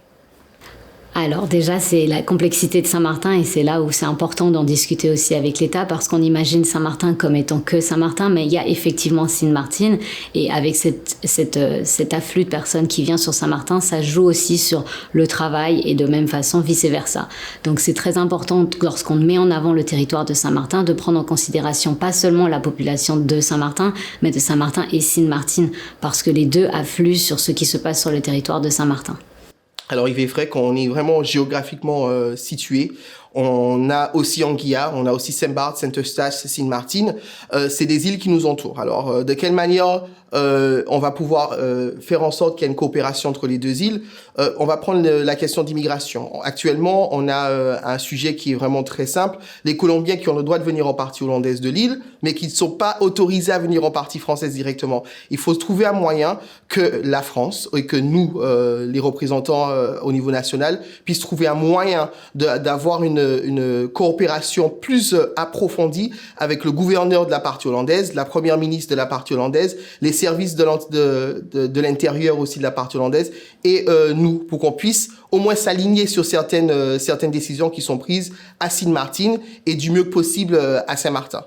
Alors déjà, c'est la complexité de Saint-Martin et c'est là où c'est important d'en discuter aussi avec l'État parce qu'on imagine Saint-Martin comme étant que Saint-Martin, mais il y a effectivement Sint Maarten et avec cet afflux de personnes qui vient sur Saint-Martin, ça joue aussi sur le travail et de même façon vice-versa. Donc c'est très important lorsqu'on met en avant le territoire de Saint-Martin de prendre en considération pas seulement la population de Saint-Martin, mais de Saint-Martin et Sint Maarten parce que les deux affluent sur ce qui se passe sur le territoire de Saint-Martin. Alors il est vrai qu'on est vraiment géographiquement situé. On a aussi Anguilla, on a aussi Saint-Barth, Saint-Eustache, Sint-Maarten. C'est des îles qui nous entourent. Alors de quelle manière on va pouvoir faire en sorte qu'il y ait une coopération entre les deux îles? On va prendre la question d'immigration. Actuellement, on a un sujet qui est vraiment très simple. Les Colombiens qui ont le droit de venir en partie hollandaise de l'île, mais qui ne sont pas autorisés à venir en partie française directement. Il faut trouver un moyen que la France et que nous, les représentants au niveau national, puissent trouver un moyen d'avoir une coopération plus approfondie avec le gouverneur de la partie hollandaise, la première ministre de la partie hollandaise, les services de l'intérieur aussi de la partie hollandaise et nous, pour qu'on puisse au moins s'aligner sur certaines décisions qui sont prises à Sint-Maarten et du mieux possible à Saint-Martin.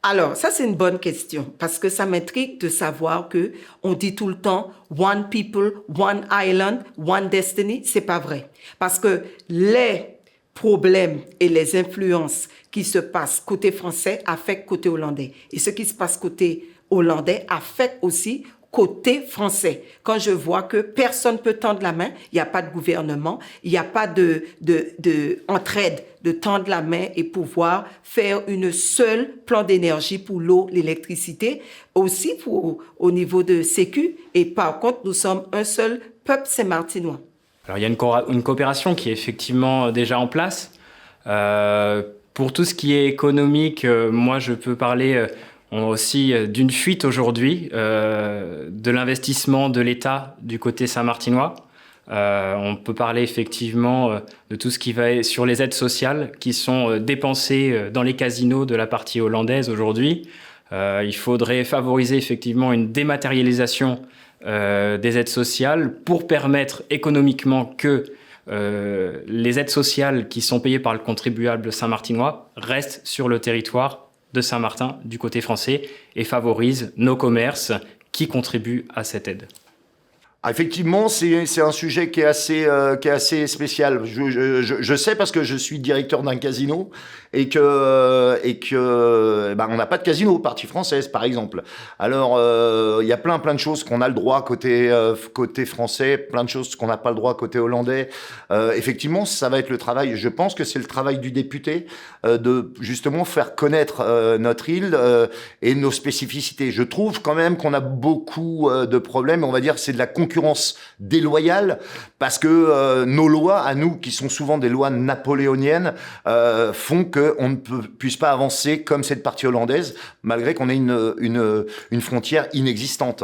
Alors, ça, c'est une bonne question parce que ça m'intrigue de savoir que on dit tout le temps one people, one island, one destiny. C'est pas vrai. Parce que les problèmes et les influences qui se passent côté français affectent côté hollandais. Et ce qui se passe côté hollandais affecte aussi côté français. Quand je vois que personne peut tendre la main, il n'y a pas de gouvernement, il n'y a pas de entraide de tendre la main et pouvoir faire une seule plan d'énergie pour l'eau, l'électricité, aussi au niveau de sécu. Et par contre, nous sommes un seul peuple saint-martinois. Alors il y a une coopération qui est effectivement déjà en place. Pour tout ce qui est économique, moi je peux parler aussi d'une fuite aujourd'hui de l'investissement de l'État du côté saint-martinois. On peut parler effectivement de tout ce qui va sur les aides sociales qui sont dépensées dans les casinos de la partie hollandaise aujourd'hui. Il faudrait favoriser effectivement une dématérialisation des aides sociales pour permettre économiquement que les aides sociales qui sont payées par le contribuable saint-martinois restent sur le territoire de Saint-Martin du côté français et favorisent nos commerces qui contribuent à cette aide. Ah, effectivement, c'est un sujet qui est assez spécial. Je sais parce que je suis directeur d'un casino et que on n'a pas de casino partie française par exemple. Alors il y a plein de choses qu'on a le droit côté français, plein de choses qu'on n'a pas le droit côté hollandais. Effectivement, ça va être le travail. Je pense que c'est le travail du député de justement faire connaître notre île et nos spécificités. Je trouve quand même qu'on a beaucoup de problèmes. On va dire c'est de la concurrence déloyale parce que nos lois à nous qui sont souvent des lois napoléoniennes font qu'on ne puisse pas avancer comme cette partie hollandaise malgré qu'on ait une frontière inexistante.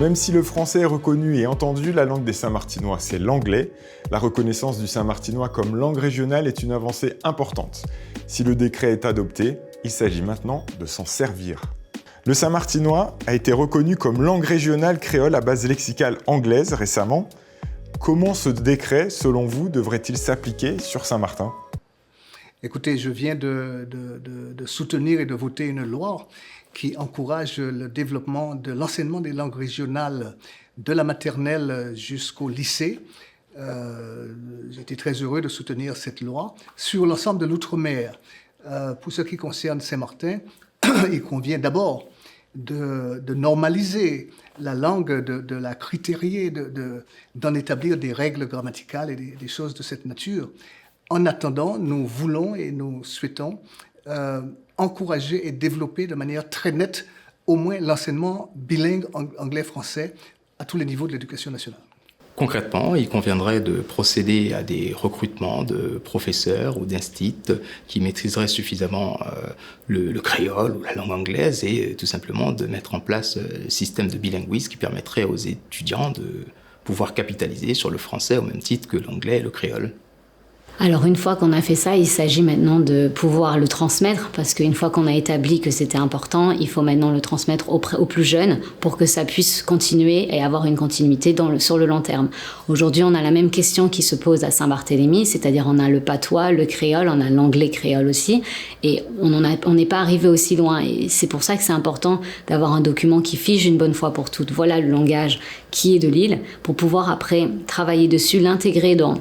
Même si le français est reconnu et entendu, la langue des Saint-Martinois, c'est l'anglais. La reconnaissance du saint-martinois comme langue régionale est une avancée importante. Si le décret est adopté, il s'agit maintenant de s'en servir. Le saint-martinois a été reconnu comme langue régionale créole à base lexicale anglaise récemment. Comment ce décret, selon vous, devrait-il s'appliquer sur Saint-Martin ? Écoutez, je viens de soutenir et de voter une loi qui encourage le développement de l'enseignement des langues régionales de la maternelle jusqu'au lycée. J'étais très heureux de soutenir cette loi sur l'ensemble de l'outre-mer. Pour ce qui concerne Saint-Martin, il convient d'abord de normaliser la langue, de la critérier, d'en établir des règles grammaticales et des choses de cette nature. En attendant, nous voulons et nous souhaitons encourager et développer de manière très nette au moins l'enseignement bilingue anglais-français à tous les niveaux de l'éducation nationale. Concrètement, il conviendrait de procéder à des recrutements de professeurs ou d'instits qui maîtriseraient suffisamment le créole ou la langue anglaise et tout simplement de mettre en place un système de bilinguisme qui permettrait aux étudiants de pouvoir capitaliser sur le français au même titre que l'anglais et le créole. Alors une fois qu'on a fait ça, il s'agit maintenant de pouvoir le transmettre parce qu'une fois qu'on a établi que c'était important, il faut maintenant le transmettre aux plus jeunes pour que ça puisse continuer et avoir une continuité sur le long terme. Aujourd'hui, on a la même question qui se pose à Saint-Barthélemy, c'est-à-dire on a le patois, le créole, on a l'anglais créole aussi et on n'est pas arrivé aussi loin et c'est pour ça que c'est important d'avoir un document qui fige une bonne fois pour toutes. Voilà le langage qui est de l'île pour pouvoir après travailler dessus, l'intégrer dans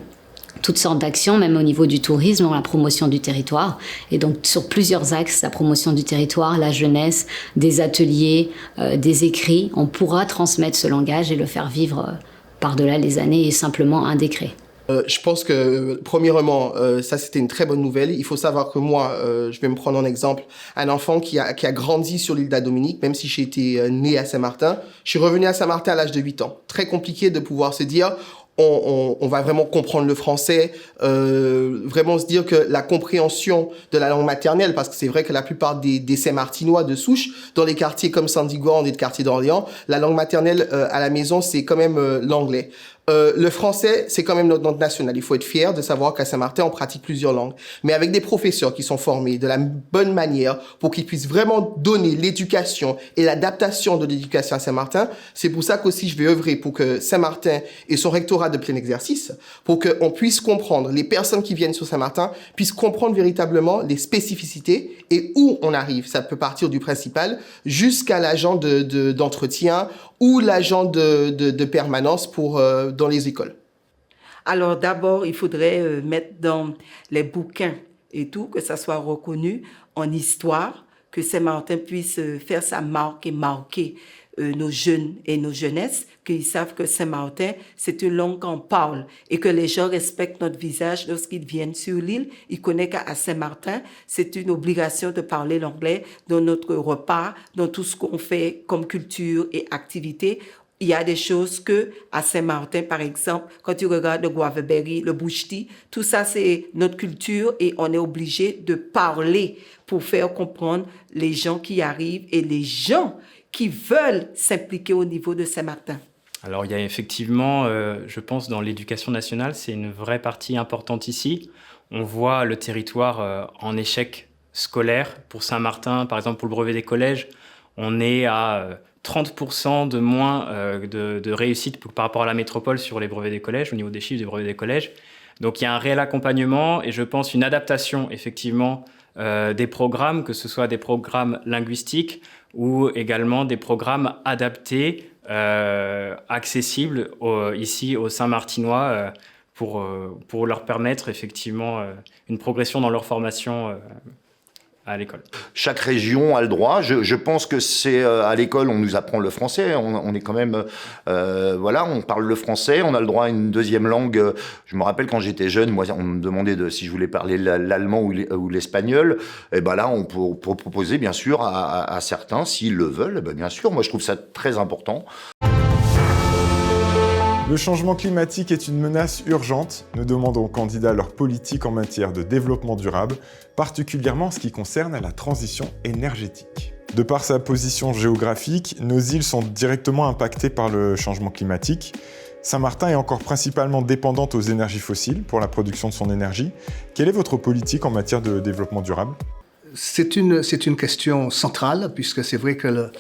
toutes sortes d'actions, même au niveau du tourisme, la promotion du territoire. Et donc, sur plusieurs axes, la promotion du territoire, la jeunesse, des ateliers, des écrits, on pourra transmettre ce langage et le faire vivre par-delà les années est simplement un décret. Je pense que, premièrement, ça c'était une très bonne nouvelle. Il faut savoir que moi, je vais me prendre en exemple un enfant qui a grandi sur l'île d'A-Dominique, même si j'ai été né à Saint-Martin. Je suis revenu à Saint-Martin à l'âge de 8 ans. Très compliqué de pouvoir se dire, on va vraiment comprendre le français, vraiment se dire que la compréhension de la langue maternelle, parce que c'est vrai que la plupart des Saint-Martinois de souche, dans les quartiers comme Sandy-Gouin et de quartiers d'Orléans, la langue maternelle à la maison, c'est quand même l'anglais. Le français, c'est quand même notre langue nationale. Il faut être fier de savoir qu'à Saint-Martin, on pratique plusieurs langues. Mais avec des professeurs qui sont formés de la bonne manière pour qu'ils puissent vraiment donner l'éducation et l'adaptation de l'éducation à Saint-Martin, c'est pour ça qu'aussi je vais œuvrer pour que Saint-Martin et son rectorat de plein exercice, pour qu'on puisse comprendre, les personnes qui viennent sur Saint-Martin puissent comprendre véritablement les spécificités et où on arrive. Ça peut partir du principal jusqu'à l'agent d'entretien ou l'agent de permanence pour dans les écoles. Alors d'abord, il faudrait mettre dans les bouquins et tout, que ça soit reconnu en histoire, que Saint-Martin puisse faire sa marque et marquer nos jeunes et nos jeunesses, qu'ils savent que Saint-Martin, c'est une langue qu'on parle et que les gens respectent notre visage lorsqu'ils viennent sur l'île. Ils connaissent qu'à Saint-Martin, c'est une obligation de parler l'anglais dans notre repas, dans tout ce qu'on fait comme culture et activité. Il y a des choses que à Saint-Martin, par exemple, quand tu regardes le guavaberry, le boucheti, tout ça, c'est notre culture et on est obligé de parler pour faire comprendre les gens qui arrivent et les gens qui veulent s'impliquer au niveau de Saint-Martin. Alors, il y a effectivement, je pense, dans l'éducation nationale, c'est une vraie partie importante ici. On voit le territoire en échec scolaire. Pour Saint-Martin, par exemple, pour le brevet des collèges, on est à 30% de moins de réussite par rapport à la métropole sur les brevets des collèges, au niveau des chiffres des brevets des collèges. Donc, il y a un réel accompagnement et je pense une adaptation, effectivement, des programmes, que ce soit des programmes linguistiques ou également des programmes adaptés, accessibles ici aux Saint-Martinois pour leur permettre effectivement une progression dans leur formation à l'école. Chaque région a le droit. Je pense que c'est à l'école, on nous apprend le français. On est quand même, voilà, on parle le français. On a le droit à une deuxième langue. Je me rappelle quand j'étais jeune, moi, on me demandait si je voulais parler l'allemand ou l'espagnol. Et ben là, on peut proposer bien sûr à certains, s'ils le veulent. Ben bien sûr, moi je trouve ça très important. Le changement climatique est une menace urgente. Nous demandons aux candidats leur politique en matière de développement durable, particulièrement en ce qui concerne la transition énergétique. De par sa position géographique, nos îles sont directement impactées par le changement climatique. Saint-Martin est encore principalement dépendante aux énergies fossiles pour la production de son énergie. Quelle est votre politique en matière de développement durable ? C'est une question centrale, puisque c'est vrai que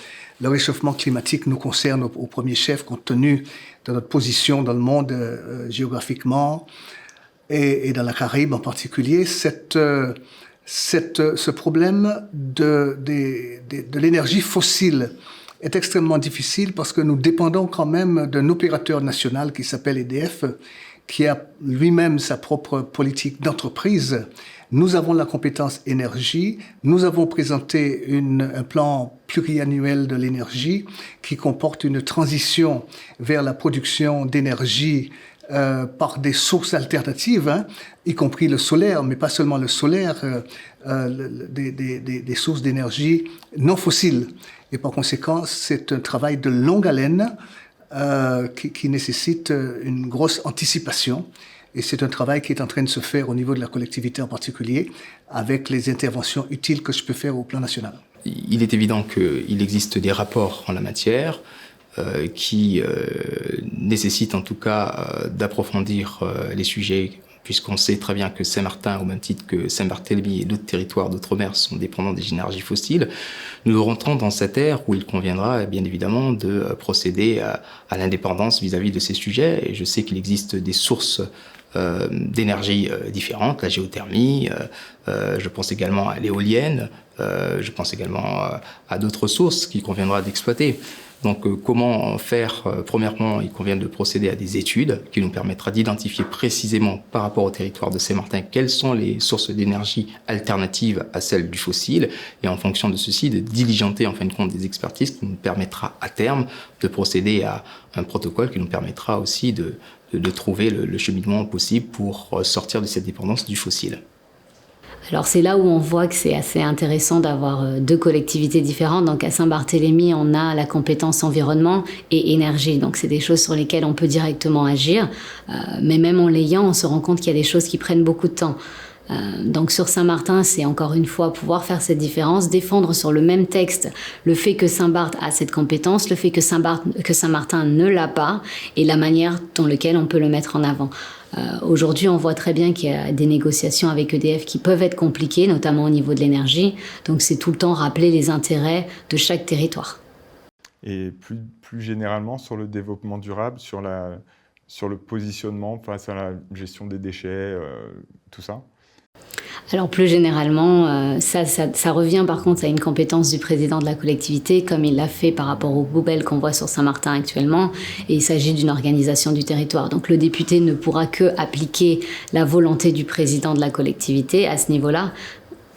le réchauffement climatique nous concerne au premier chef, compte tenu de notre position dans le monde géographiquement et dans la Caraïbe en particulier. Ce problème de l'énergie fossile est extrêmement difficile parce que nous dépendons quand même d'un opérateur national qui s'appelle EDF, qui a lui-même sa propre politique d'entreprise. Nous avons la compétence énergie. Nous avons présenté un plan pluriannuel de l'énergie qui comporte une transition vers la production d'énergie par des sources alternatives, y compris le solaire, mais pas seulement le solaire, des sources d'énergie non fossiles. Et par conséquent, c'est un travail de longue haleine qui nécessite une grosse anticipation. Et c'est un travail qui est en train de se faire au niveau de la collectivité en particulier, avec les interventions utiles que je peux faire au plan national. Il est évident qu'il existe des rapports en la matière qui nécessitent en tout cas d'approfondir les sujets, puisqu'on sait très bien que Saint-Martin, au même titre que Saint-Barthélemy et d'autres territoires d'outre-mer, sont dépendants des énergies fossiles. Nous rentrons dans cette ère où il conviendra bien évidemment de procéder à l'indépendance vis-à-vis de ces sujets. Et je sais qu'il existe des sources d'énergie différentes, la géothermie, je pense également à l'éolienne, je pense également à d'autres sources qu'il conviendra d'exploiter. Donc comment faire? Premièrement, il convient de procéder à des études qui nous permettra d'identifier précisément par rapport au territoire de Saint-Martin quelles sont les sources d'énergie alternatives à celles du fossile, et en fonction de ceci, de diligenter en fin de compte des expertises qui nous permettra à terme de procéder à un protocole qui nous permettra aussi de trouver le cheminement possible pour sortir de cette dépendance du fossile. Alors c'est là où on voit que c'est assez intéressant d'avoir deux collectivités différentes. Donc à Saint-Barthélemy, on a la compétence environnement et énergie. Donc c'est des choses sur lesquelles on peut directement agir. Mais même en l'ayant, on se rend compte qu'il y a des choses qui prennent beaucoup de temps. Donc sur Saint-Martin, c'est encore une fois pouvoir faire cette différence, défendre sur le même texte le fait que Saint-Barth a cette compétence, le fait que Saint-Martin ne l'a pas, et la manière dans laquelle on peut le mettre en avant. Aujourd'hui, on voit très bien qu'il y a des négociations avec EDF qui peuvent être compliquées, notamment au niveau de l'énergie. Donc c'est tout le temps rappeler les intérêts de chaque territoire. Et plus généralement sur le développement durable, sur le positionnement face à la gestion des déchets, tout ça? Alors plus généralement, ça revient par contre à une compétence du président de la collectivité, comme il l'a fait par rapport aux poubelles qu'on voit sur Saint-Martin actuellement, et il s'agit d'une organisation du territoire. Donc le député ne pourra que appliquer la volonté du président de la collectivité à ce niveau-là.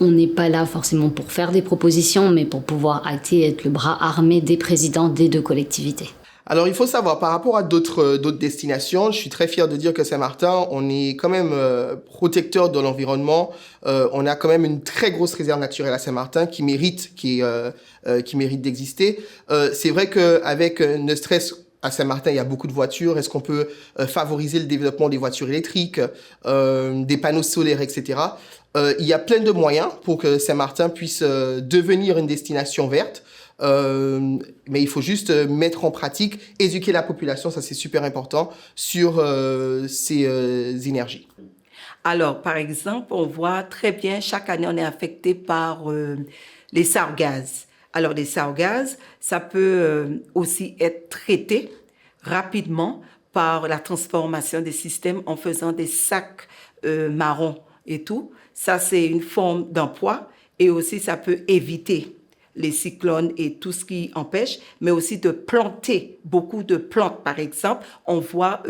On n'est pas là forcément pour faire des propositions, mais pour pouvoir acter et être le bras armé des présidents des deux collectivités. Alors, il faut savoir, par rapport à d'autres destinations, je suis très fier de dire que Saint-Martin, on est quand même protecteur de l'environnement. On a quand même une très grosse réserve naturelle à Saint-Martin qui mérite d'exister. C'est vrai qu'avec ne stress à Saint-Martin, il y a beaucoup de voitures. Est-ce qu'on peut favoriser le développement des voitures électriques, des panneaux solaires, etc. Il y a plein de moyens pour que Saint-Martin puisse devenir une destination verte. Mais il faut juste mettre en pratique, éduquer la population, ça c'est super important, sur ces énergies. Alors, par exemple, on voit très bien, chaque année, on est affecté par les sargasses. Alors, les sargasses, ça peut aussi être traité rapidement par la transformation des systèmes en faisant des sacs marrons et tout. Ça, c'est une forme d'emploi et aussi, ça peut éviter les cyclones et tout ce qui empêche, mais aussi de planter beaucoup de plantes. Par exemple, on voit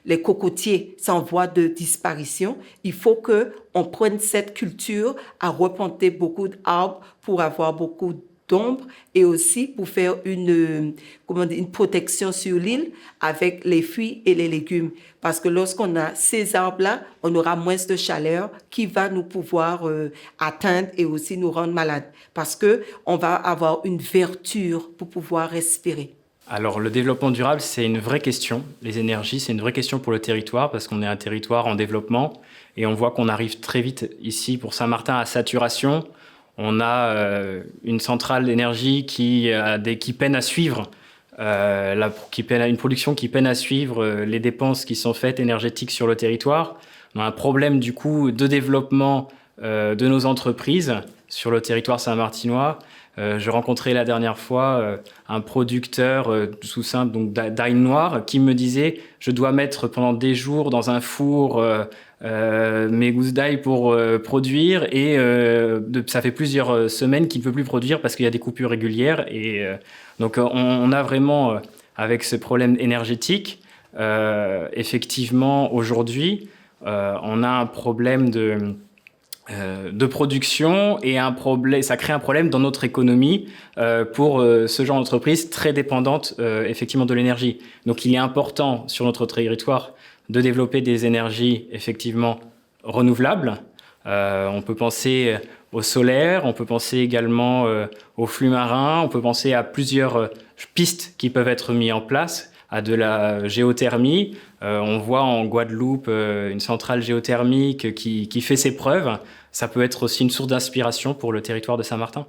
les cocotiers, c'est en voie de disparition. Il faut qu'on prenne cette culture à replanter beaucoup d'arbres pour avoir beaucoup d'ombre et aussi pour faire une protection sur l'île avec les fruits et les légumes. Parce que lorsqu'on a ces arbres-là, on aura moins de chaleur qui va nous pouvoir atteindre et aussi nous rendre malades. Parce qu'on va avoir une verdure pour pouvoir respirer. Alors le développement durable, c'est une vraie question. Les énergies, c'est une vraie question pour le territoire parce qu'on est un territoire en développement et on voit qu'on arrive très vite ici pour Saint-Martin à saturation. On a une centrale d'énergie qui peine à suivre, une production qui peine à suivre les dépenses qui sont faites énergétiques sur le territoire. On a un problème du coup de développement de nos entreprises sur le territoire saint-martinois. Je rencontrais la dernière fois un producteur tout simple donc d'ail noir qui me disait « Je dois mettre pendant des jours dans un four mes gousses d'ail pour produire et ça fait plusieurs semaines qu'il ne peut plus produire parce qu'il y a des coupures régulières. » Et donc on a vraiment, avec ce problème énergétique, effectivement aujourd'hui, on a un problème de production et ça crée un problème dans notre économie pour ce genre d'entreprise très dépendante effectivement de l'énergie. Donc il est important sur notre territoire de développer des énergies effectivement renouvelables. On peut penser au solaire, on peut penser également aux flux marins, on peut penser à plusieurs pistes qui peuvent être mises en place, à de la géothermie. On voit en Guadeloupe une centrale géothermique qui fait ses preuves. Ça peut être aussi une source d'inspiration pour le territoire de Saint-Martin.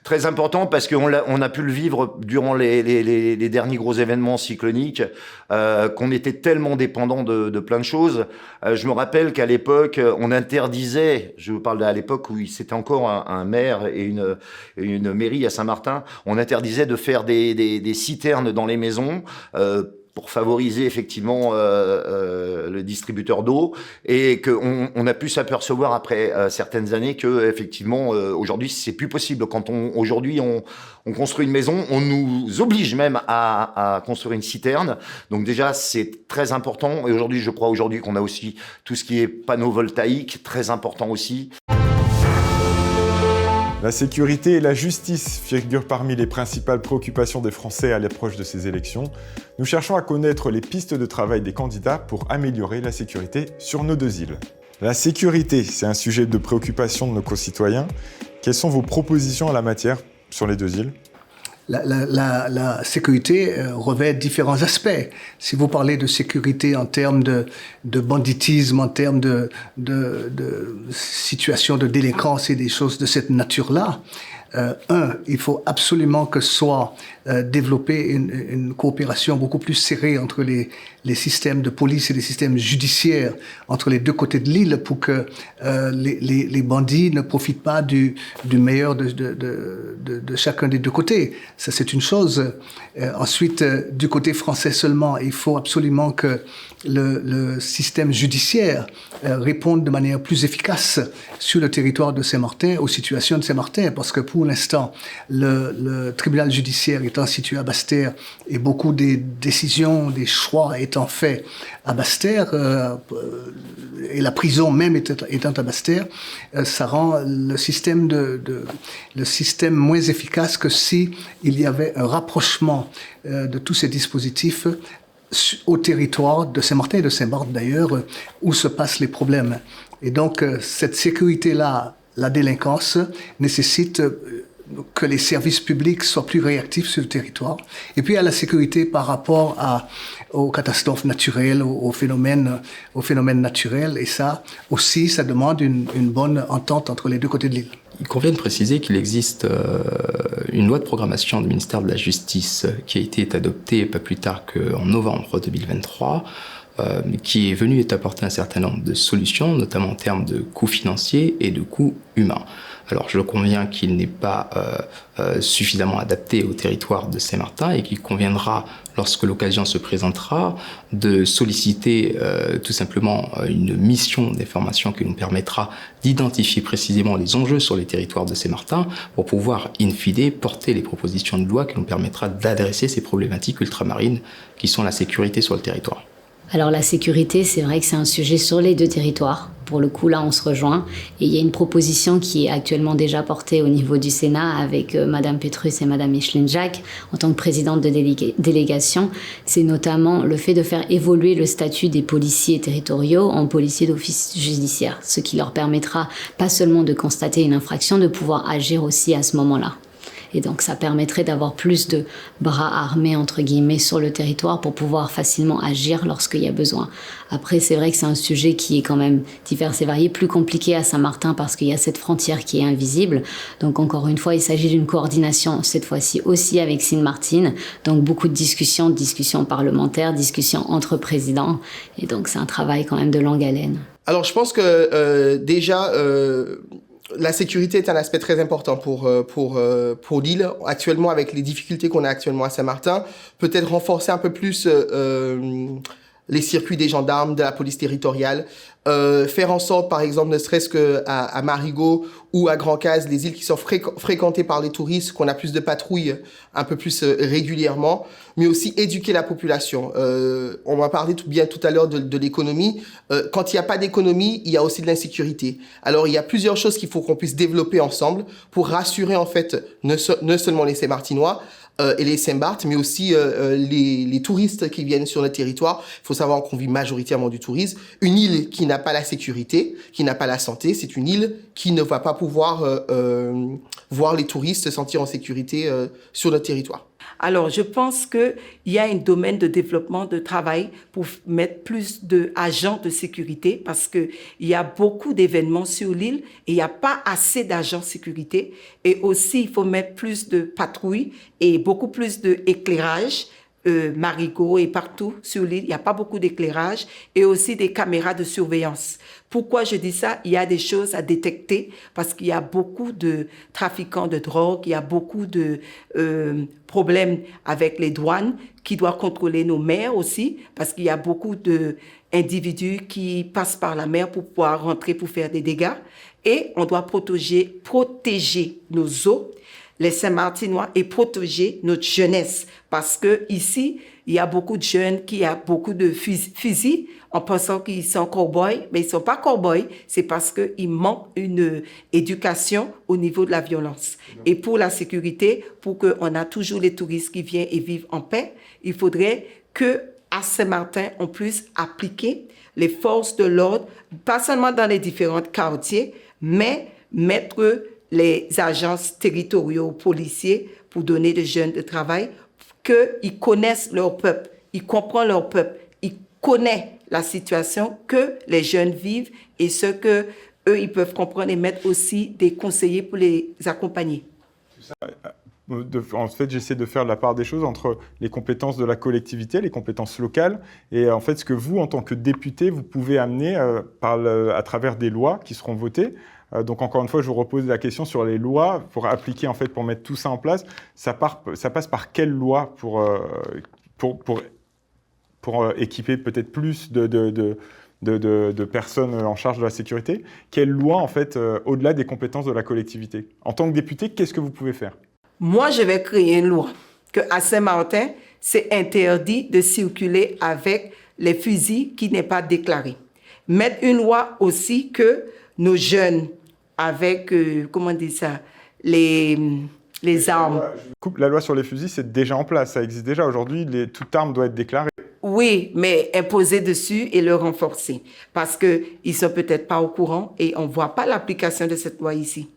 Très important parce qu'on a pu le vivre durant les derniers gros événements cycloniques, qu'on était tellement dépendant de plein de choses. Je me rappelle qu'à l'époque, on interdisait, je vous parle à l'époque où c'était encore un maire et une mairie à Saint-Martin, on interdisait de faire des citernes dans les maisons, pour favoriser effectivement le distributeur d'eau, et qu'on a pu s'apercevoir après certaines années que effectivement aujourd'hui c'est plus possible. Quand aujourd'hui on construit une maison, on nous oblige même à construire une citerne. Donc déjà c'est très important. Et aujourd'hui, je crois qu'on a aussi tout ce qui est panneaux voltaïques, très important aussi. La sécurité et la justice figurent parmi les principales préoccupations des Français à l'approche de ces élections. Nous cherchons à connaître les pistes de travail des candidats pour améliorer la sécurité sur nos deux îles. La sécurité, c'est un sujet de préoccupation de nos concitoyens. Quelles sont vos propositions en la matière sur les deux îles ? La sécurité revêt différents aspects. Si vous parlez de sécurité en termes de banditisme, en termes de situation de délinquance et des choses de cette nature-là, il faut absolument que soit développée une coopération beaucoup plus serrée entre les systèmes de police et les systèmes judiciaires entre les deux côtés de l'île pour que les bandits ne profitent pas du meilleur de chacun des deux côtés. Ça, c'est une chose. Ensuite, du côté français seulement, il faut absolument que le système judiciaire réponde de manière plus efficace sur le territoire de Saint-Martin, aux situations de Saint-Martin, parce que pour l'instant, le tribunal judiciaire étant situé à Basse-Terre et beaucoup des décisions, des choix étant faits à Basse-Terre, et la prison même étant à Basse-Terre, ça rend le système moins efficace que si il y avait un rapprochement de tous ces dispositifs au territoire de Saint-Martin et de Saint-Barth d'ailleurs, où se passent les problèmes. Et donc, cette sécurité-là, la délinquance, nécessite que les services publics soient plus réactifs sur le territoire. Et puis, il y a la sécurité par rapport aux catastrophes naturelles, aux phénomènes naturels. Et ça aussi, ça demande une bonne entente entre les deux côtés de l'île. Il convient de préciser qu'il existe une loi de programmation du ministère de la Justice qui a été adoptée pas plus tard qu'en novembre 2023, qui est venue apporter un certain nombre de solutions, notamment en termes de coûts financiers et de coûts humains. Alors je conviens qu'il n'est pas suffisamment adapté au territoire de Saint-Martin et qu'il conviendra, lorsque l'occasion se présentera, de solliciter tout simplement une mission d'information qui nous permettra d'identifier précisément les enjeux sur les territoires de Saint-Martin pour pouvoir, in fine, porter les propositions de loi qui nous permettra d'adresser ces problématiques ultramarines qui sont la sécurité sur le territoire. Alors la sécurité, c'est vrai que c'est un sujet sur les deux territoires. Pour le coup, là, on se rejoint. Et il y a une proposition qui est actuellement déjà portée au niveau du Sénat avec Madame Petrus et Madame Micheline-Jacques en tant que présidente de délégation. C'est notamment le fait de faire évoluer le statut des policiers territoriaux en policiers d'office judiciaire, ce qui leur permettra pas seulement de constater une infraction, de pouvoir agir aussi à ce moment-là. Et donc, ça permettrait d'avoir plus de bras armés, entre guillemets, sur le territoire pour pouvoir facilement agir lorsqu'il y a besoin. Après, c'est vrai que c'est un sujet qui est quand même divers et varié, plus compliqué à Saint-Martin parce qu'il y a cette frontière qui est invisible. Donc, encore une fois, il s'agit d'une coordination, cette fois-ci aussi avec Sint-Maarten. Donc, beaucoup de discussions parlementaires, discussions entre présidents. Et donc, c'est un travail quand même de longue haleine. Alors, je pense que déjà... la sécurité est un aspect très important pour l'île. Actuellement, avec les difficultés qu'on a actuellement à Saint-Martin, peut-être renforcer un peu plus les circuits des gendarmes, de la police territoriale, faire en sorte, par exemple, ne serait-ce qu'à Marigot ou à Grand-Case, les îles qui sont fréquentées par les touristes, qu'on a plus de patrouilles un peu plus régulièrement, mais aussi éduquer la population. On m'a parlé tout à l'heure de l'économie. Quand il n'y a pas d'économie, il y a aussi de l'insécurité. Alors, il y a plusieurs choses qu'il faut qu'on puisse développer ensemble pour rassurer, en fait, ne seulement les Saint-Martinois, et les Saint-Barth, mais aussi les touristes qui viennent sur notre territoire. Il faut savoir qu'on vit majoritairement du tourisme. Une île qui n'a pas la sécurité, qui n'a pas la santé, c'est une île qui ne va pas pouvoir voir les touristes se sentir en sécurité sur notre territoire. Alors, je pense qu'il y a un domaine de développement de travail pour mettre plus d'agents de sécurité parce qu'il y a beaucoup d'événements sur l'île et il n'y a pas assez d'agents de sécurité. Et aussi, il faut mettre plus de patrouilles et beaucoup plus d'éclairage Marigot et partout sur l'île, il n'y a pas beaucoup d'éclairage et aussi des caméras de surveillance. Pourquoi je dis ça? Il y a des choses à détecter parce qu'il y a beaucoup de trafiquants de drogue, il y a beaucoup de problèmes avec les douanes qui doivent contrôler nos mers aussi parce qu'il y a beaucoup d'individus qui passent par la mer pour pouvoir rentrer pour faire des dégâts et on doit protéger nos eaux, les Saint-Martinois, et protéger notre jeunesse. Parce que ici, il y a beaucoup de jeunes qui ont beaucoup de fusils en pensant qu'ils sont cow-boys, mais ils ne sont pas cow-boys, c'est parce qu'il manque une éducation au niveau de la violence. Et pour la sécurité, pour qu'on a toujours les touristes qui viennent et vivent en paix, il faudrait qu'à Saint-Martin, on puisse appliquer les forces de l'ordre, pas seulement dans les différents quartiers, mais mettre les agences territoriaux policiers pour donner des jeunes de travail, qu'ils connaissent leur peuple, ils comprennent leur peuple, ils connaissent la situation que les jeunes vivent et ce que eux ils peuvent comprendre et mettre aussi des conseillers pour les accompagner. En fait, j'essaie de faire la part des choses entre les compétences de la collectivité, les compétences locales, et en fait, ce que vous, en tant que député, vous pouvez amener à travers des lois qui seront votées. Donc, encore une fois, je vous repose la question sur les lois pour appliquer, en fait, pour mettre tout ça en place. Ça passe par quelle loi pour équiper peut-être plus de personnes en charge de la sécurité? Quelle loi, en fait, au-delà des compétences de la collectivité? En tant que député, qu'est-ce que vous pouvez faire? Moi, je vais créer une loi qu'à Saint-Martin, c'est interdit de circuler avec les fusils qui n'est pas déclarés. Mettre une loi aussi que nos jeunes avec, comment on dit ça, les armes. La loi sur les fusils, c'est déjà en place, ça existe déjà. Aujourd'hui, toute arme doit être déclarée. Oui, mais imposer dessus et le renforcer. Parce qu'ils ne sont peut-être pas au courant et on ne voit pas l'application de cette loi ici.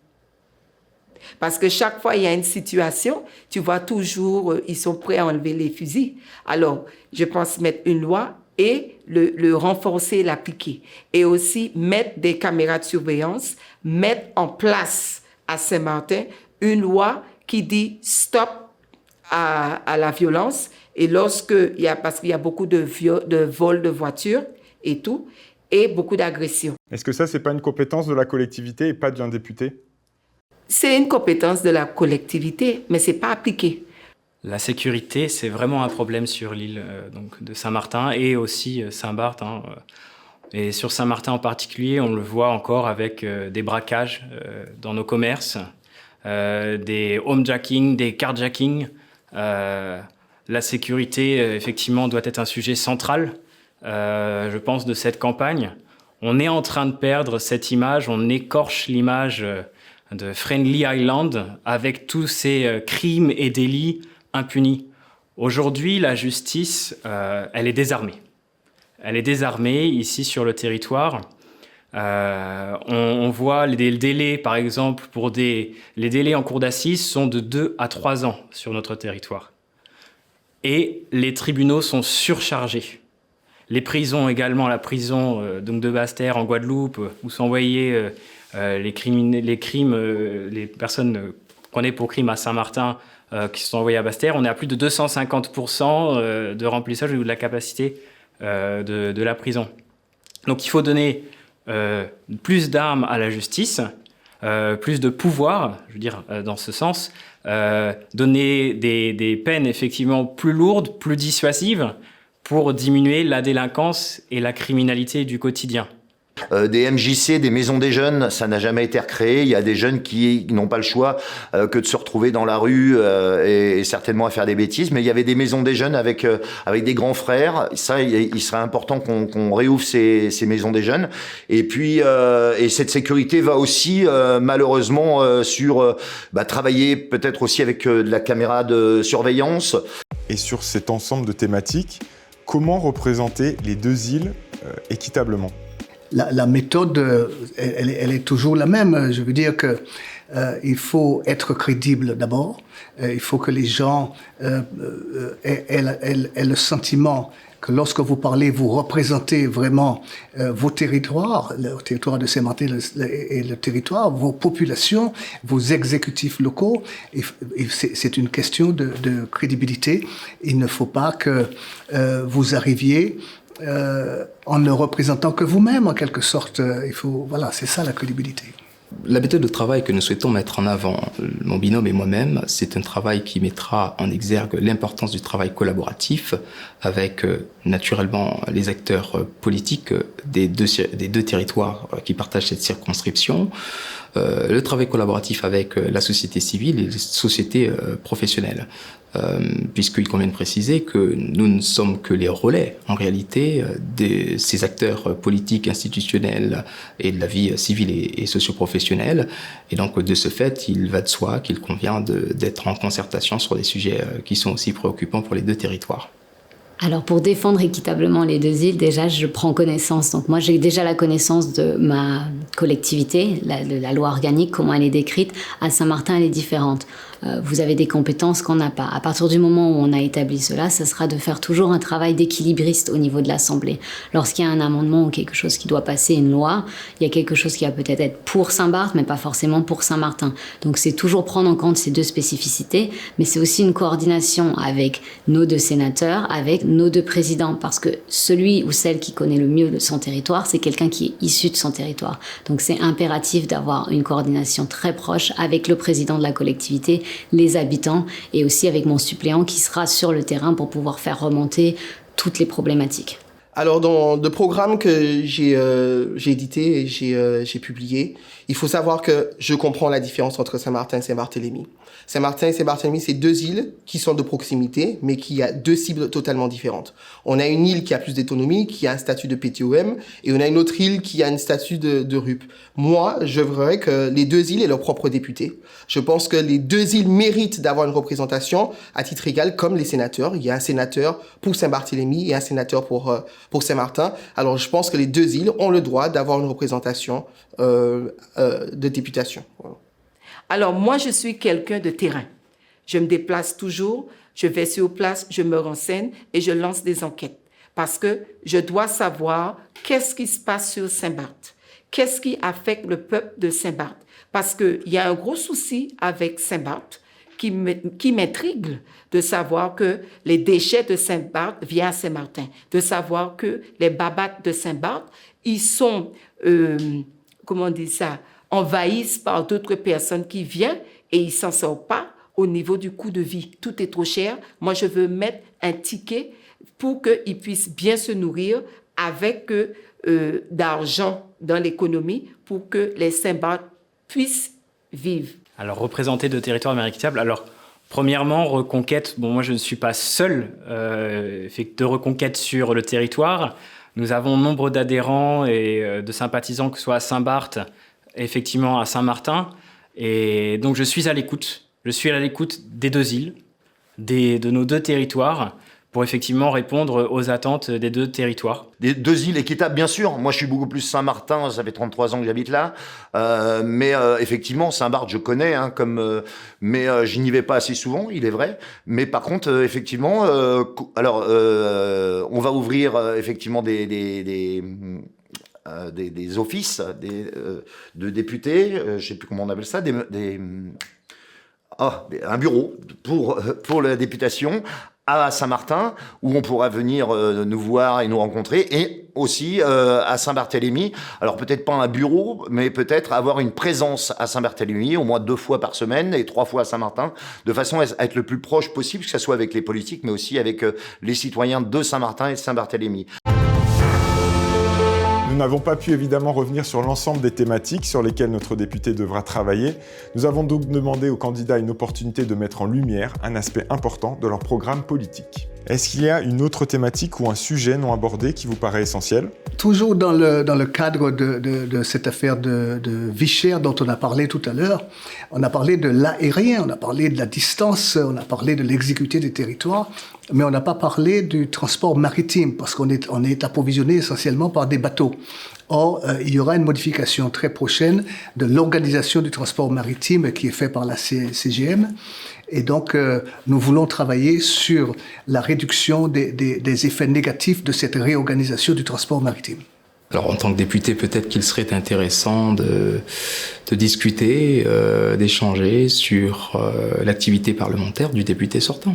Parce que chaque fois, il y a une situation, tu vois toujours, ils sont prêts à enlever les fusils. Alors, je pense mettre une loi et le renforcer et l'appliquer. Et aussi mettre des caméras de surveillance, mettre en place à Saint-Martin une loi qui dit stop à la violence. Et parce qu'il y a beaucoup de vols de voitures et tout, et beaucoup d'agressions. Est-ce que ça, c'est pas une compétence de la collectivité et pas d'un député? C'est une compétence de la collectivité, mais c'est pas appliqué. La sécurité, c'est vraiment un problème sur l'île donc de Saint-Martin et aussi Saint-Barth. Et sur Saint-Martin en particulier, on le voit encore avec des braquages dans nos commerces, des homejacking, des carjacking. La sécurité, effectivement, doit être un sujet central, je pense, de cette campagne. On est en train de perdre cette image, on écorche l'image de Friendly Island avec tous ces crimes et délits impunis. Aujourd'hui, la justice, elle est désarmée. Elle est désarmée ici sur le territoire. On voit les délais, par exemple, les délais en cour d'assises sont de 2 à 3 ans sur notre territoire. Et les tribunaux sont surchargés. Les prisons également, la prison donc de Basse-Terre en Guadeloupe, où sont envoyés les personnes condamnées pour crime à Saint-Martin qui sont envoyées à Basse-Terre. On est à plus de 250% de remplissage de la capacité de la prison. Donc il faut donner plus d'armes à la justice, plus de pouvoir, je veux dire, dans ce sens, donner des peines effectivement plus lourdes, plus dissuasives pour diminuer la délinquance et la criminalité du quotidien. Des MJC, des maisons des jeunes, ça n'a jamais été recréé. Il y a des jeunes qui n'ont pas le choix que de se retrouver dans la rue et certainement à faire des bêtises. Mais il y avait des maisons des jeunes avec des grands frères. Ça, il serait important qu'on réouvre ces maisons des jeunes. Et puis, et cette sécurité va aussi malheureusement sur travailler peut-être aussi avec de la caméra de surveillance. Et sur cet ensemble de thématiques, comment représenter les deux îles équitablement? La méthode, elle est toujours la même. Je veux dire que il faut être crédible d'abord. Il faut que les gens aient le sentiment que lorsque vous parlez, vous représentez vraiment vos territoires, le territoire de Saint-Martin et le territoire, vos populations, vos exécutifs locaux. Et c'est une question de crédibilité. Il ne faut pas que vous arriviez en ne représentant que vous-même, en quelque sorte. Voilà, c'est ça la crédibilité. La méthode de travail que nous souhaitons mettre en avant, mon binôme et moi-même, c'est un travail qui mettra en exergue l'importance du travail collaboratif avec naturellement les acteurs politiques des deux territoires qui partagent cette circonscription, le travail collaboratif avec la société civile et les sociétés professionnelles. Puisqu'il convient de préciser que nous ne sommes que les relais, en réalité, de ces acteurs politiques, institutionnels et de la vie civile et socio-professionnelle. Et donc, de ce fait, il va de soi qu'il convient d'être en concertation sur des sujets qui sont aussi préoccupants pour les deux territoires. Alors, pour défendre équitablement les deux îles, déjà, je prends connaissance. Donc, moi, j'ai déjà la connaissance de ma collectivité, de la loi organique, comment elle est décrite. À Saint-Martin, elle est différente. Vous avez des compétences qu'on n'a pas. À partir du moment où on a établi cela, ça sera de faire toujours un travail d'équilibriste au niveau de l'Assemblée. Lorsqu'il y a un amendement ou quelque chose qui doit passer, une loi, il y a quelque chose qui va peut-être être pour Saint-Barth, mais pas forcément pour Saint-Martin. Donc c'est toujours prendre en compte ces deux spécificités, mais c'est aussi une coordination avec nos deux sénateurs, avec nos deux présidents, parce que celui ou celle qui connaît le mieux son territoire, c'est quelqu'un qui est issu de son territoire. Donc c'est impératif d'avoir une coordination très proche avec le président de la collectivité, les habitants et aussi avec mon suppléant qui sera sur le terrain pour pouvoir faire remonter toutes les problématiques. Alors, dans le programme que j'ai édité et j'ai publié, il faut savoir que je comprends la différence entre Saint-Martin et Saint-Barthélemy. Saint-Martin et Saint-Barthélemy, c'est deux îles qui sont de proximité, mais qui a deux cibles totalement différentes. On a une île qui a plus d'autonomie, qui a un statut de PTOM, et on a une autre île qui a un statut de RUP. Moi, je voudrais que les deux îles aient leurs propres députés. Je pense que les deux îles méritent d'avoir une représentation à titre égal, comme les sénateurs. Il y a un sénateur pour Saint-Barthélemy et un sénateur pour Saint-Martin. Alors, je pense que les deux îles ont le droit d'avoir une représentation de députation. Voilà. Alors, moi, je suis quelqu'un de terrain. Je me déplace toujours, je vais sur place, je me renseigne et je lance des enquêtes. Parce que je dois savoir qu'est-ce qui se passe sur Saint-Barth. Qu'est-ce qui affecte le peuple de Saint-Barth. Parce qu'il y a un gros souci avec Saint-Barth qui m'intrigue de savoir que les déchets de Saint-Barth viennent à Saint-Martin. De savoir que les babates de Saint-Barth, ils sont, envahissent par d'autres personnes qui viennent et ils s'en sortent pas au niveau du coût de vie. Tout est trop cher. Moi, je veux mettre un ticket pour qu'ils puissent bien se nourrir avec d'argent dans l'économie pour que les Saint-Barth puissent vivre. Alors, représenter deux territoires méritables. Alors, premièrement, Reconquête. Bon, moi, je ne suis pas seul de Reconquête sur le territoire. Nous avons nombre d'adhérents et de sympathisants, que ce soit à Saint-Barth, effectivement à Saint-Martin. Et donc, je suis à l'écoute. Je suis à l'écoute des deux îles, de nos deux territoires, pour effectivement répondre aux attentes des deux territoires. Des deux îles équitables, bien sûr. Moi, je suis beaucoup plus Saint-Martin, ça fait 33 ans que j'habite là. Mais effectivement, Saint-Barth, je connais, mais je n'y vais pas assez souvent, il est vrai. Mais par contre, effectivement, on va ouvrir effectivement des offices de députés, je ne sais plus comment on appelle ça, un bureau pour la députation à Saint-Martin, où on pourra venir nous voir et nous rencontrer, et aussi à Saint-Barthélemy. Alors peut-être pas un bureau, mais peut-être avoir une présence à Saint-Barthélemy, au moins 2 fois par semaine, et 3 fois à Saint-Martin, de façon à être le plus proche possible, que ce soit avec les politiques, mais aussi avec les citoyens de Saint-Martin et de Saint-Barthélemy. Nous n'avons pas pu évidemment revenir sur l'ensemble des thématiques sur lesquelles notre député devra travailler. Nous avons donc demandé aux candidats une opportunité de mettre en lumière un aspect important de leur programme politique. Est-ce qu'il y a une autre thématique ou un sujet non abordé qui vous paraît essentiel ? Toujours dans le cadre de cette affaire de vie chère dont on a parlé tout à l'heure, on a parlé de l'aérien, on a parlé de la distance, on a parlé de l'exécuté des territoires, mais on n'a pas parlé du transport maritime parce qu'on est approvisionné essentiellement par des bateaux. Or, il y aura une modification très prochaine de l'organisation du transport maritime qui est fait par la CGM. Et donc, nous voulons travailler sur la réduction des effets négatifs de cette réorganisation du transport maritime. Alors en tant que député, peut-être qu'il serait intéressant de discuter, d'échanger sur l'activité parlementaire du député sortant.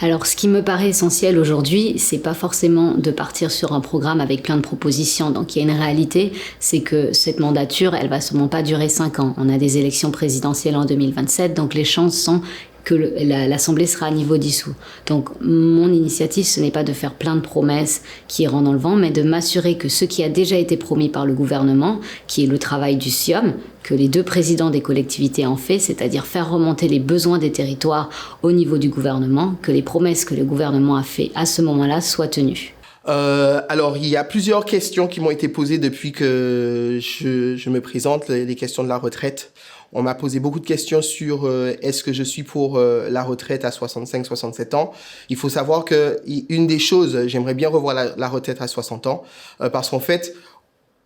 Alors, ce qui me paraît essentiel aujourd'hui, c'est pas forcément de partir sur un programme avec plein de propositions. Donc, il y a une réalité, c'est que cette mandature, elle va sûrement pas durer 5 ans. On a des élections présidentielles en 2027, donc les chances sont que l'Assemblée sera à niveau dissous. Donc, mon initiative, ce n'est pas de faire plein de promesses qui iront dans le vent, mais de m'assurer que ce qui a déjà été promis par le gouvernement, qui est le travail du SIOM, que les 2 présidents des collectivités ont fait, c'est-à-dire faire remonter les besoins des territoires au niveau du gouvernement, que les promesses que le gouvernement a fait à ce moment-là soient tenues. Alors, il y a plusieurs questions qui m'ont été posées depuis que je me présente, les questions de la retraite. On m'a posé beaucoup de questions sur est-ce que je suis pour la retraite à 65-67 ans. Il faut savoir que une des choses, j'aimerais bien revoir la retraite à 60 ans, parce qu'en fait,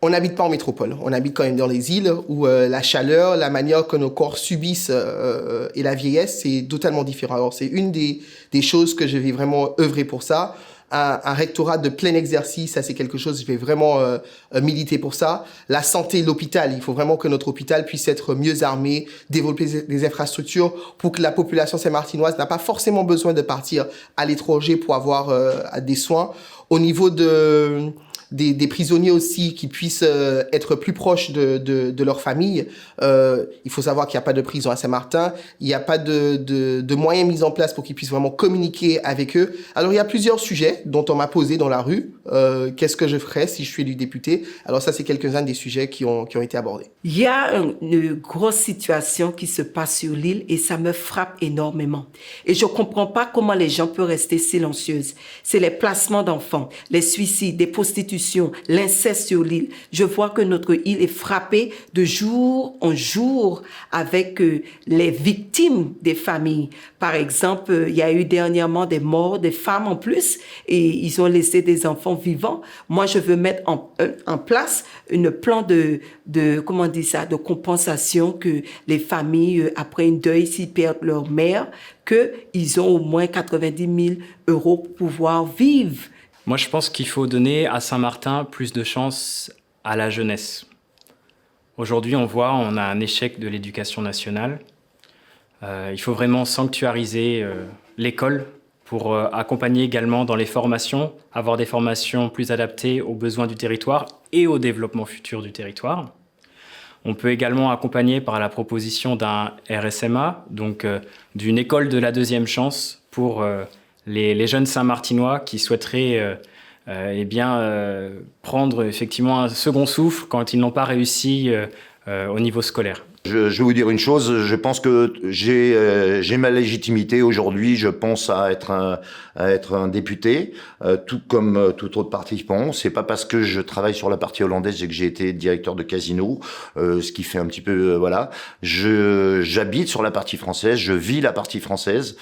on n'habite pas en métropole. On habite quand même dans les îles où la chaleur, la manière que nos corps subissent et la vieillesse, c'est totalement différent. Alors, c'est une des choses que je vais vraiment œuvrer pour ça. Un rectorat de plein exercice, ça c'est quelque chose, je vais vraiment militer pour ça. La santé, l'hôpital, il faut vraiment que notre hôpital puisse être mieux armé, développer des infrastructures pour que la population saint-martinoise n'a pas forcément besoin de partir à l'étranger pour avoir des soins. Au niveau des prisonniers aussi qui puissent être plus proches de leur famille. Il faut savoir qu'il n'y a pas de prison à Saint-Martin, il n'y a pas de moyens mis en place pour qu'ils puissent vraiment communiquer avec eux. Alors il y a plusieurs sujets dont on m'a posé dans la rue. Qu'est-ce que je ferais si je suis élu député? Alors ça, c'est quelques-uns des sujets qui ont été abordés. Il y a une grosse situation qui se passe sur l'île et ça me frappe énormément. Et je comprends pas comment les gens peuvent rester silencieuses. C'est les placements d'enfants, les suicides, des prostitutions, l'inceste sur l'île. Je vois que notre île est frappée de jour en jour avec les victimes des familles. Par exemple, il y a eu dernièrement des morts, des femmes en plus, et ils ont laissé des enfants vivants. Moi, je veux mettre en place un plan de compensation que les familles, après une deuil, s'ils perdent leur mère, qu'ils ont au moins 90 000 € pour pouvoir vivre. Moi, je pense qu'il faut donner à Saint-Martin plus de chance à la jeunesse. Aujourd'hui, on a un échec de l'éducation nationale. Il faut vraiment sanctuariser l'école pour accompagner également dans les formations, avoir des formations plus adaptées aux besoins du territoire et au développement futur du territoire. On peut également accompagner par la proposition d'un RSMA, donc d'une école de la deuxième chance pour les jeunes Saint-Martinois qui souhaiteraient prendre effectivement un second souffle quand ils n'ont pas réussi au niveau scolaire. Je vais vous dire une chose, je pense que j'ai ma légitimité aujourd'hui, je pense à être un député, tout comme tout autre participant. C'est pas parce que je travaille sur la partie hollandaise et que j'ai été directeur de casino, ce qui fait un petit peu voilà. J'habite sur la partie française, je vis la partie française,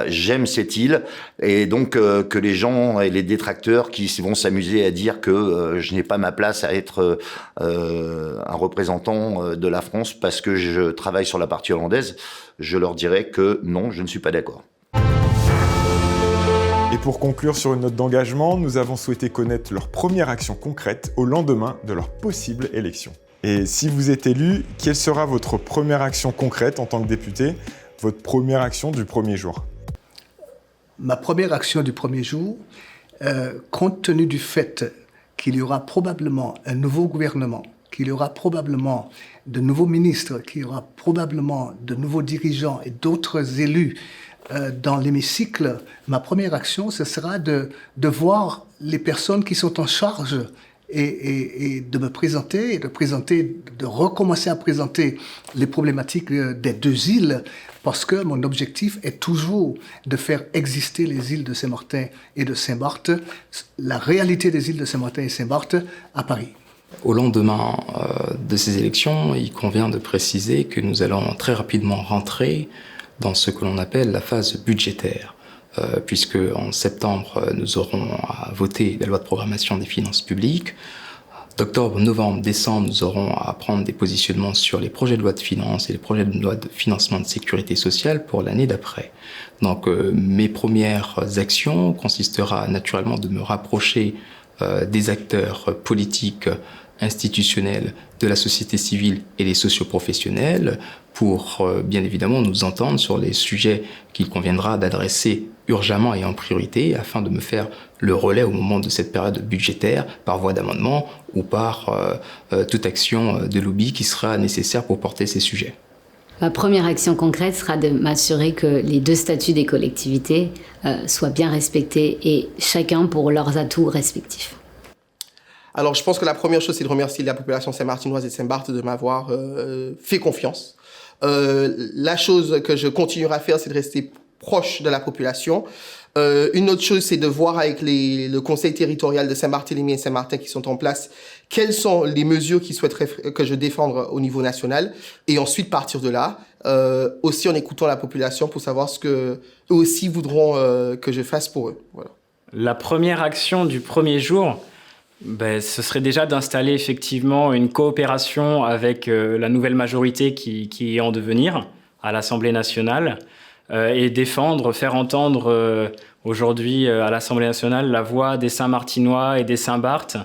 j'aime cette île et donc que les gens et les détracteurs qui vont s'amuser à dire que je n'ai pas ma place à être un représentant de la France parce que je travaille sur la partie hollandaise, je leur dirais que non, je ne suis pas d'accord. Et pour conclure sur une note d'engagement, nous avons souhaité connaître leur première action concrète au lendemain de leur possible élection. Et si vous êtes élu, quelle sera votre première action concrète en tant que député, votre première action du premier jour? Ma première action du premier jour, compte tenu du fait qu'il y aura probablement un nouveau gouvernement, qu'il y aura probablement de nouveaux ministres, qu'il y aura probablement de nouveaux dirigeants et d'autres élus dans l'hémicycle, ma première action, ce sera de voir les personnes qui sont en charge et de me présenter, de recommencer à présenter les problématiques des 2 îles, parce que mon objectif est toujours de faire exister les îles de Saint-Martin et de Saint-Barth, la réalité des îles de Saint-Martin et Saint-Barth à Paris. Au lendemain de ces élections, il convient de préciser que nous allons très rapidement rentrer dans ce que l'on appelle la phase budgétaire, puisque en septembre, nous aurons à voter la loi de programmation des finances publiques. D'octobre, novembre, décembre, nous aurons à prendre des positionnements sur les projets de loi de finances et les projets de loi de financement de sécurité sociale pour l'année d'après. Donc, mes premières actions consistera naturellement de me rapprocher des acteurs politiques, institutionnels, de la société civile et des socioprofessionnels pour, bien évidemment, nous entendre sur les sujets qu'il conviendra d'adresser urgemment et en priorité afin de me faire le relais au moment de cette période budgétaire par voie d'amendement ou par toute action de lobby qui sera nécessaire pour porter ces sujets. Ma première action concrète sera de m'assurer que les 2 statuts des collectivités soient bien respectés et chacun pour leurs atouts respectifs. Alors, je pense que la première chose, c'est de remercier la population saint-martinoise et de Saint-Barth de m'avoir fait confiance. La chose que je continuerai à faire, c'est de rester proche de la population. Une autre chose, c'est de voir avec le conseil territorial de Saint-Barthélemy et Saint-Martin qui sont en place, quelles sont les mesures qu'ils souhaiteraient que je défende au niveau national, et ensuite partir de là, aussi en écoutant la population pour savoir ce que eux aussi voudront que je fasse pour eux. Voilà. La première action du premier jour, ce serait déjà d'installer effectivement une coopération avec la nouvelle majorité qui est en devenir à l'Assemblée nationale et faire entendre aujourd'hui à l'Assemblée nationale la voix des Saint-Martinois et des Saint-Barth.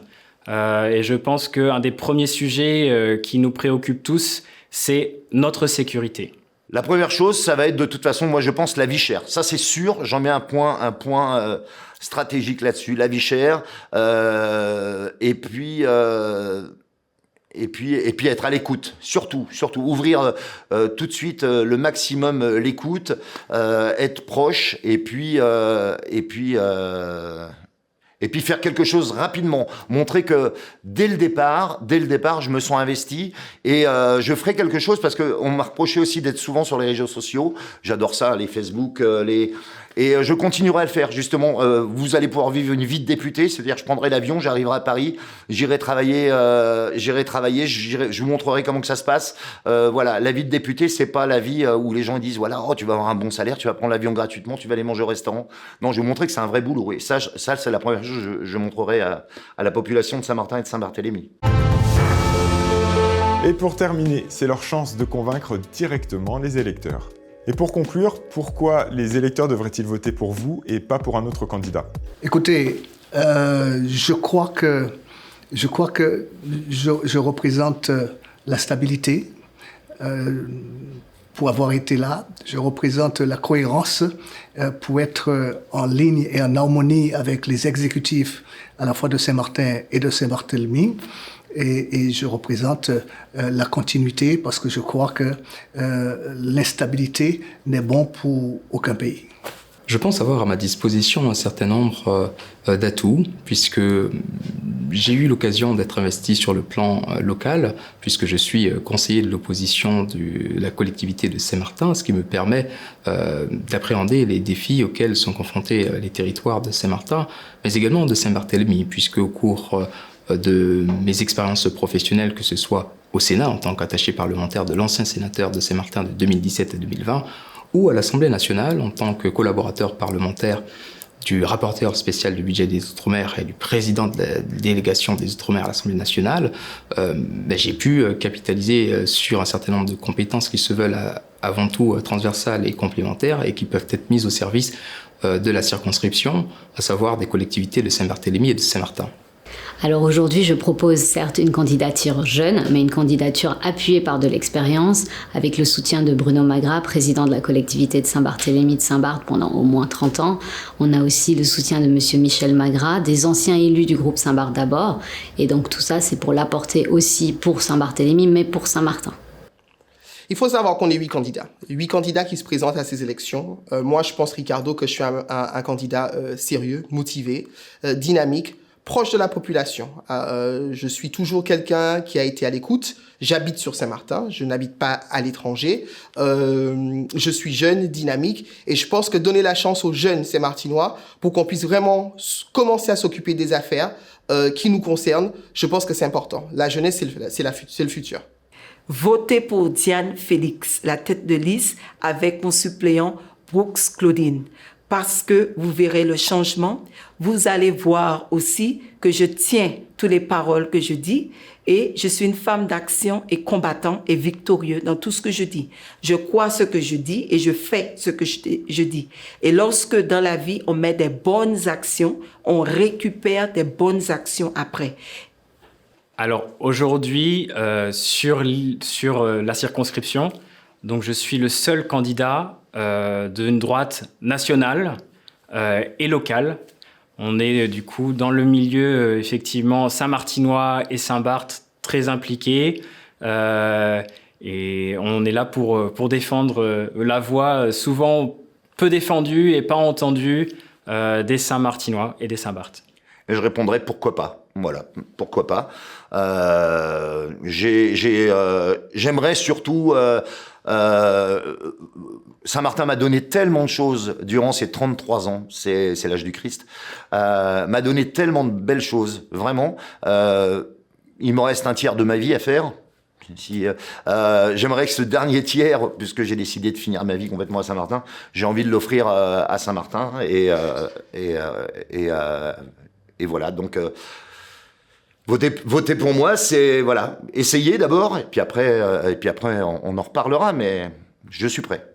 Et je pense qu'un des premiers sujets qui nous préoccupe tous, c'est notre sécurité. La première chose, ça va être de toute façon, moi je pense, la vie chère. Ça c'est sûr, j'en mets un point stratégique là-dessus, la vie chère. Et puis être à l'écoute, surtout ouvrir tout de suite le maximum l'écoute, être proche et puis faire quelque chose rapidement, montrer que dès le départ, je me sens investi et je ferai quelque chose parce que on m'a reproché aussi d'être souvent sur les réseaux sociaux. J'adore ça, les Facebook, et je continuerai à le faire, justement. Vous allez pouvoir vivre une vie de député, c'est-à-dire je prendrai l'avion, j'arriverai à Paris, j'irai travailler, je vous montrerai comment que ça se passe. Voilà, la vie de député, c'est pas la vie où les gens disent, voilà, oh, tu vas avoir un bon salaire, tu vas prendre l'avion gratuitement, tu vas aller manger au restaurant. Non, je vais vous montrer que c'est un vrai boulot. Et ça c'est la première chose que je montrerai à la population de Saint-Martin et de Saint-Barthélemy. Et pour terminer, c'est leur chance de convaincre directement les électeurs. Et pour conclure, pourquoi les électeurs devraient-ils voter pour vous et pas pour un autre candidat ? Écoutez, je crois que je représente la stabilité pour avoir été là. Je représente la cohérence pour être en ligne et en harmonie avec les exécutifs à la fois de Saint-Martin et de Saint-Barthélemy. Et je représente la continuité parce que je crois que l'instabilité n'est bon pour aucun pays. Je pense avoir à ma disposition un certain nombre d'atouts, puisque j'ai eu l'occasion d'être investi sur le plan local, puisque je suis conseiller de l'opposition de la collectivité de Saint-Martin, ce qui me permet d'appréhender les défis auxquels sont confrontés les territoires de Saint-Martin, mais également de Saint-Barthélemy, puisque au cours de mes expériences professionnelles, que ce soit au Sénat en tant qu'attaché parlementaire de l'ancien sénateur de Saint-Martin de 2017 à 2020, ou à l'Assemblée nationale en tant que collaborateur parlementaire du rapporteur spécial du budget des Outre-mer et du président de la délégation des Outre-mer à l'Assemblée nationale, j'ai pu capitaliser sur un certain nombre de compétences qui se veulent avant tout transversales et complémentaires et qui peuvent être mises au service de la circonscription, à savoir des collectivités de Saint-Barthélemy et de Saint-Martin. Alors aujourd'hui, je propose certes une candidature jeune, mais une candidature appuyée par de l'expérience, avec le soutien de Bruno Magras, président de la collectivité de Saint-Barthélemy de Saint-Barth pendant au moins 30 ans. On a aussi le soutien de monsieur Michel Magras, des anciens élus du groupe Saint-Barth d'abord. Et donc tout ça, c'est pour l'apporter aussi pour Saint-Barthélemy, mais pour Saint-Martin. Il faut savoir qu'on est 8 candidats. 8 candidats qui se présentent à ces élections. Moi, je pense, Ricardo, que je suis un candidat sérieux, motivé, dynamique, proche de la population. Je suis toujours quelqu'un qui a été à l'écoute. J'habite sur Saint-Martin, je n'habite pas à l'étranger. Je suis jeune, dynamique, et je pense que donner la chance aux jeunes Saint-Martinois pour qu'on puisse vraiment commencer à s'occuper des affaires qui nous concernent, je pense que c'est important. La jeunesse, c'est le futur. Votez pour Diane Félix, la tête de liste, avec mon suppléant Brooks Claudine. parce que vous verrez le changement. Vous allez voir aussi que je tiens toutes les paroles que je dis et je suis une femme d'action et combattant et victorieux dans tout ce que je dis. Je crois ce que je dis et je fais ce que je dis. Et lorsque dans la vie, on met des bonnes actions, on récupère des bonnes actions après. Alors aujourd'hui, sur la circonscription, donc je suis le seul candidat d'une droite nationale et locale. On est du coup dans le milieu effectivement saint-martinois et Saint-Barth très impliqués et on est là pour défendre la voix souvent peu défendue et pas entendue des Saint-Martinois et des Saint-Barth. Et je répondrai pourquoi pas. Voilà, pourquoi pas. J'aimerais surtout... Saint-Martin m'a donné tellement de choses durant ces 33 ans, c'est l'âge du Christ, m'a donné tellement de belles choses, vraiment. Il me reste un tiers de ma vie à faire. J'aimerais que ce dernier tiers, puisque j'ai décidé de finir ma vie complètement à Saint-Martin, j'ai envie de l'offrir à Saint-Martin et voilà. Donc voter pour moi, c'est voilà, essayer d'abord et puis après on en reparlera, mais je suis prêt.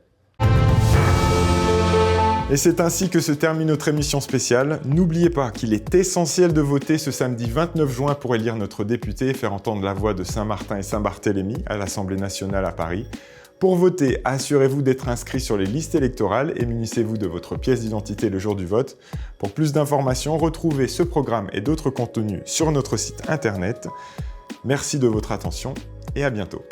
Et c'est ainsi que se termine notre émission spéciale. N'oubliez pas qu'il est essentiel de voter ce samedi 29 juin pour élire notre député et faire entendre la voix de Saint-Martin et Saint-Barthélemy à l'Assemblée nationale à Paris. Pour voter, assurez-vous d'être inscrit sur les listes électorales et munissez-vous de votre pièce d'identité le jour du vote. Pour plus d'informations, retrouvez ce programme et d'autres contenus sur notre site internet. Merci de votre attention et à bientôt.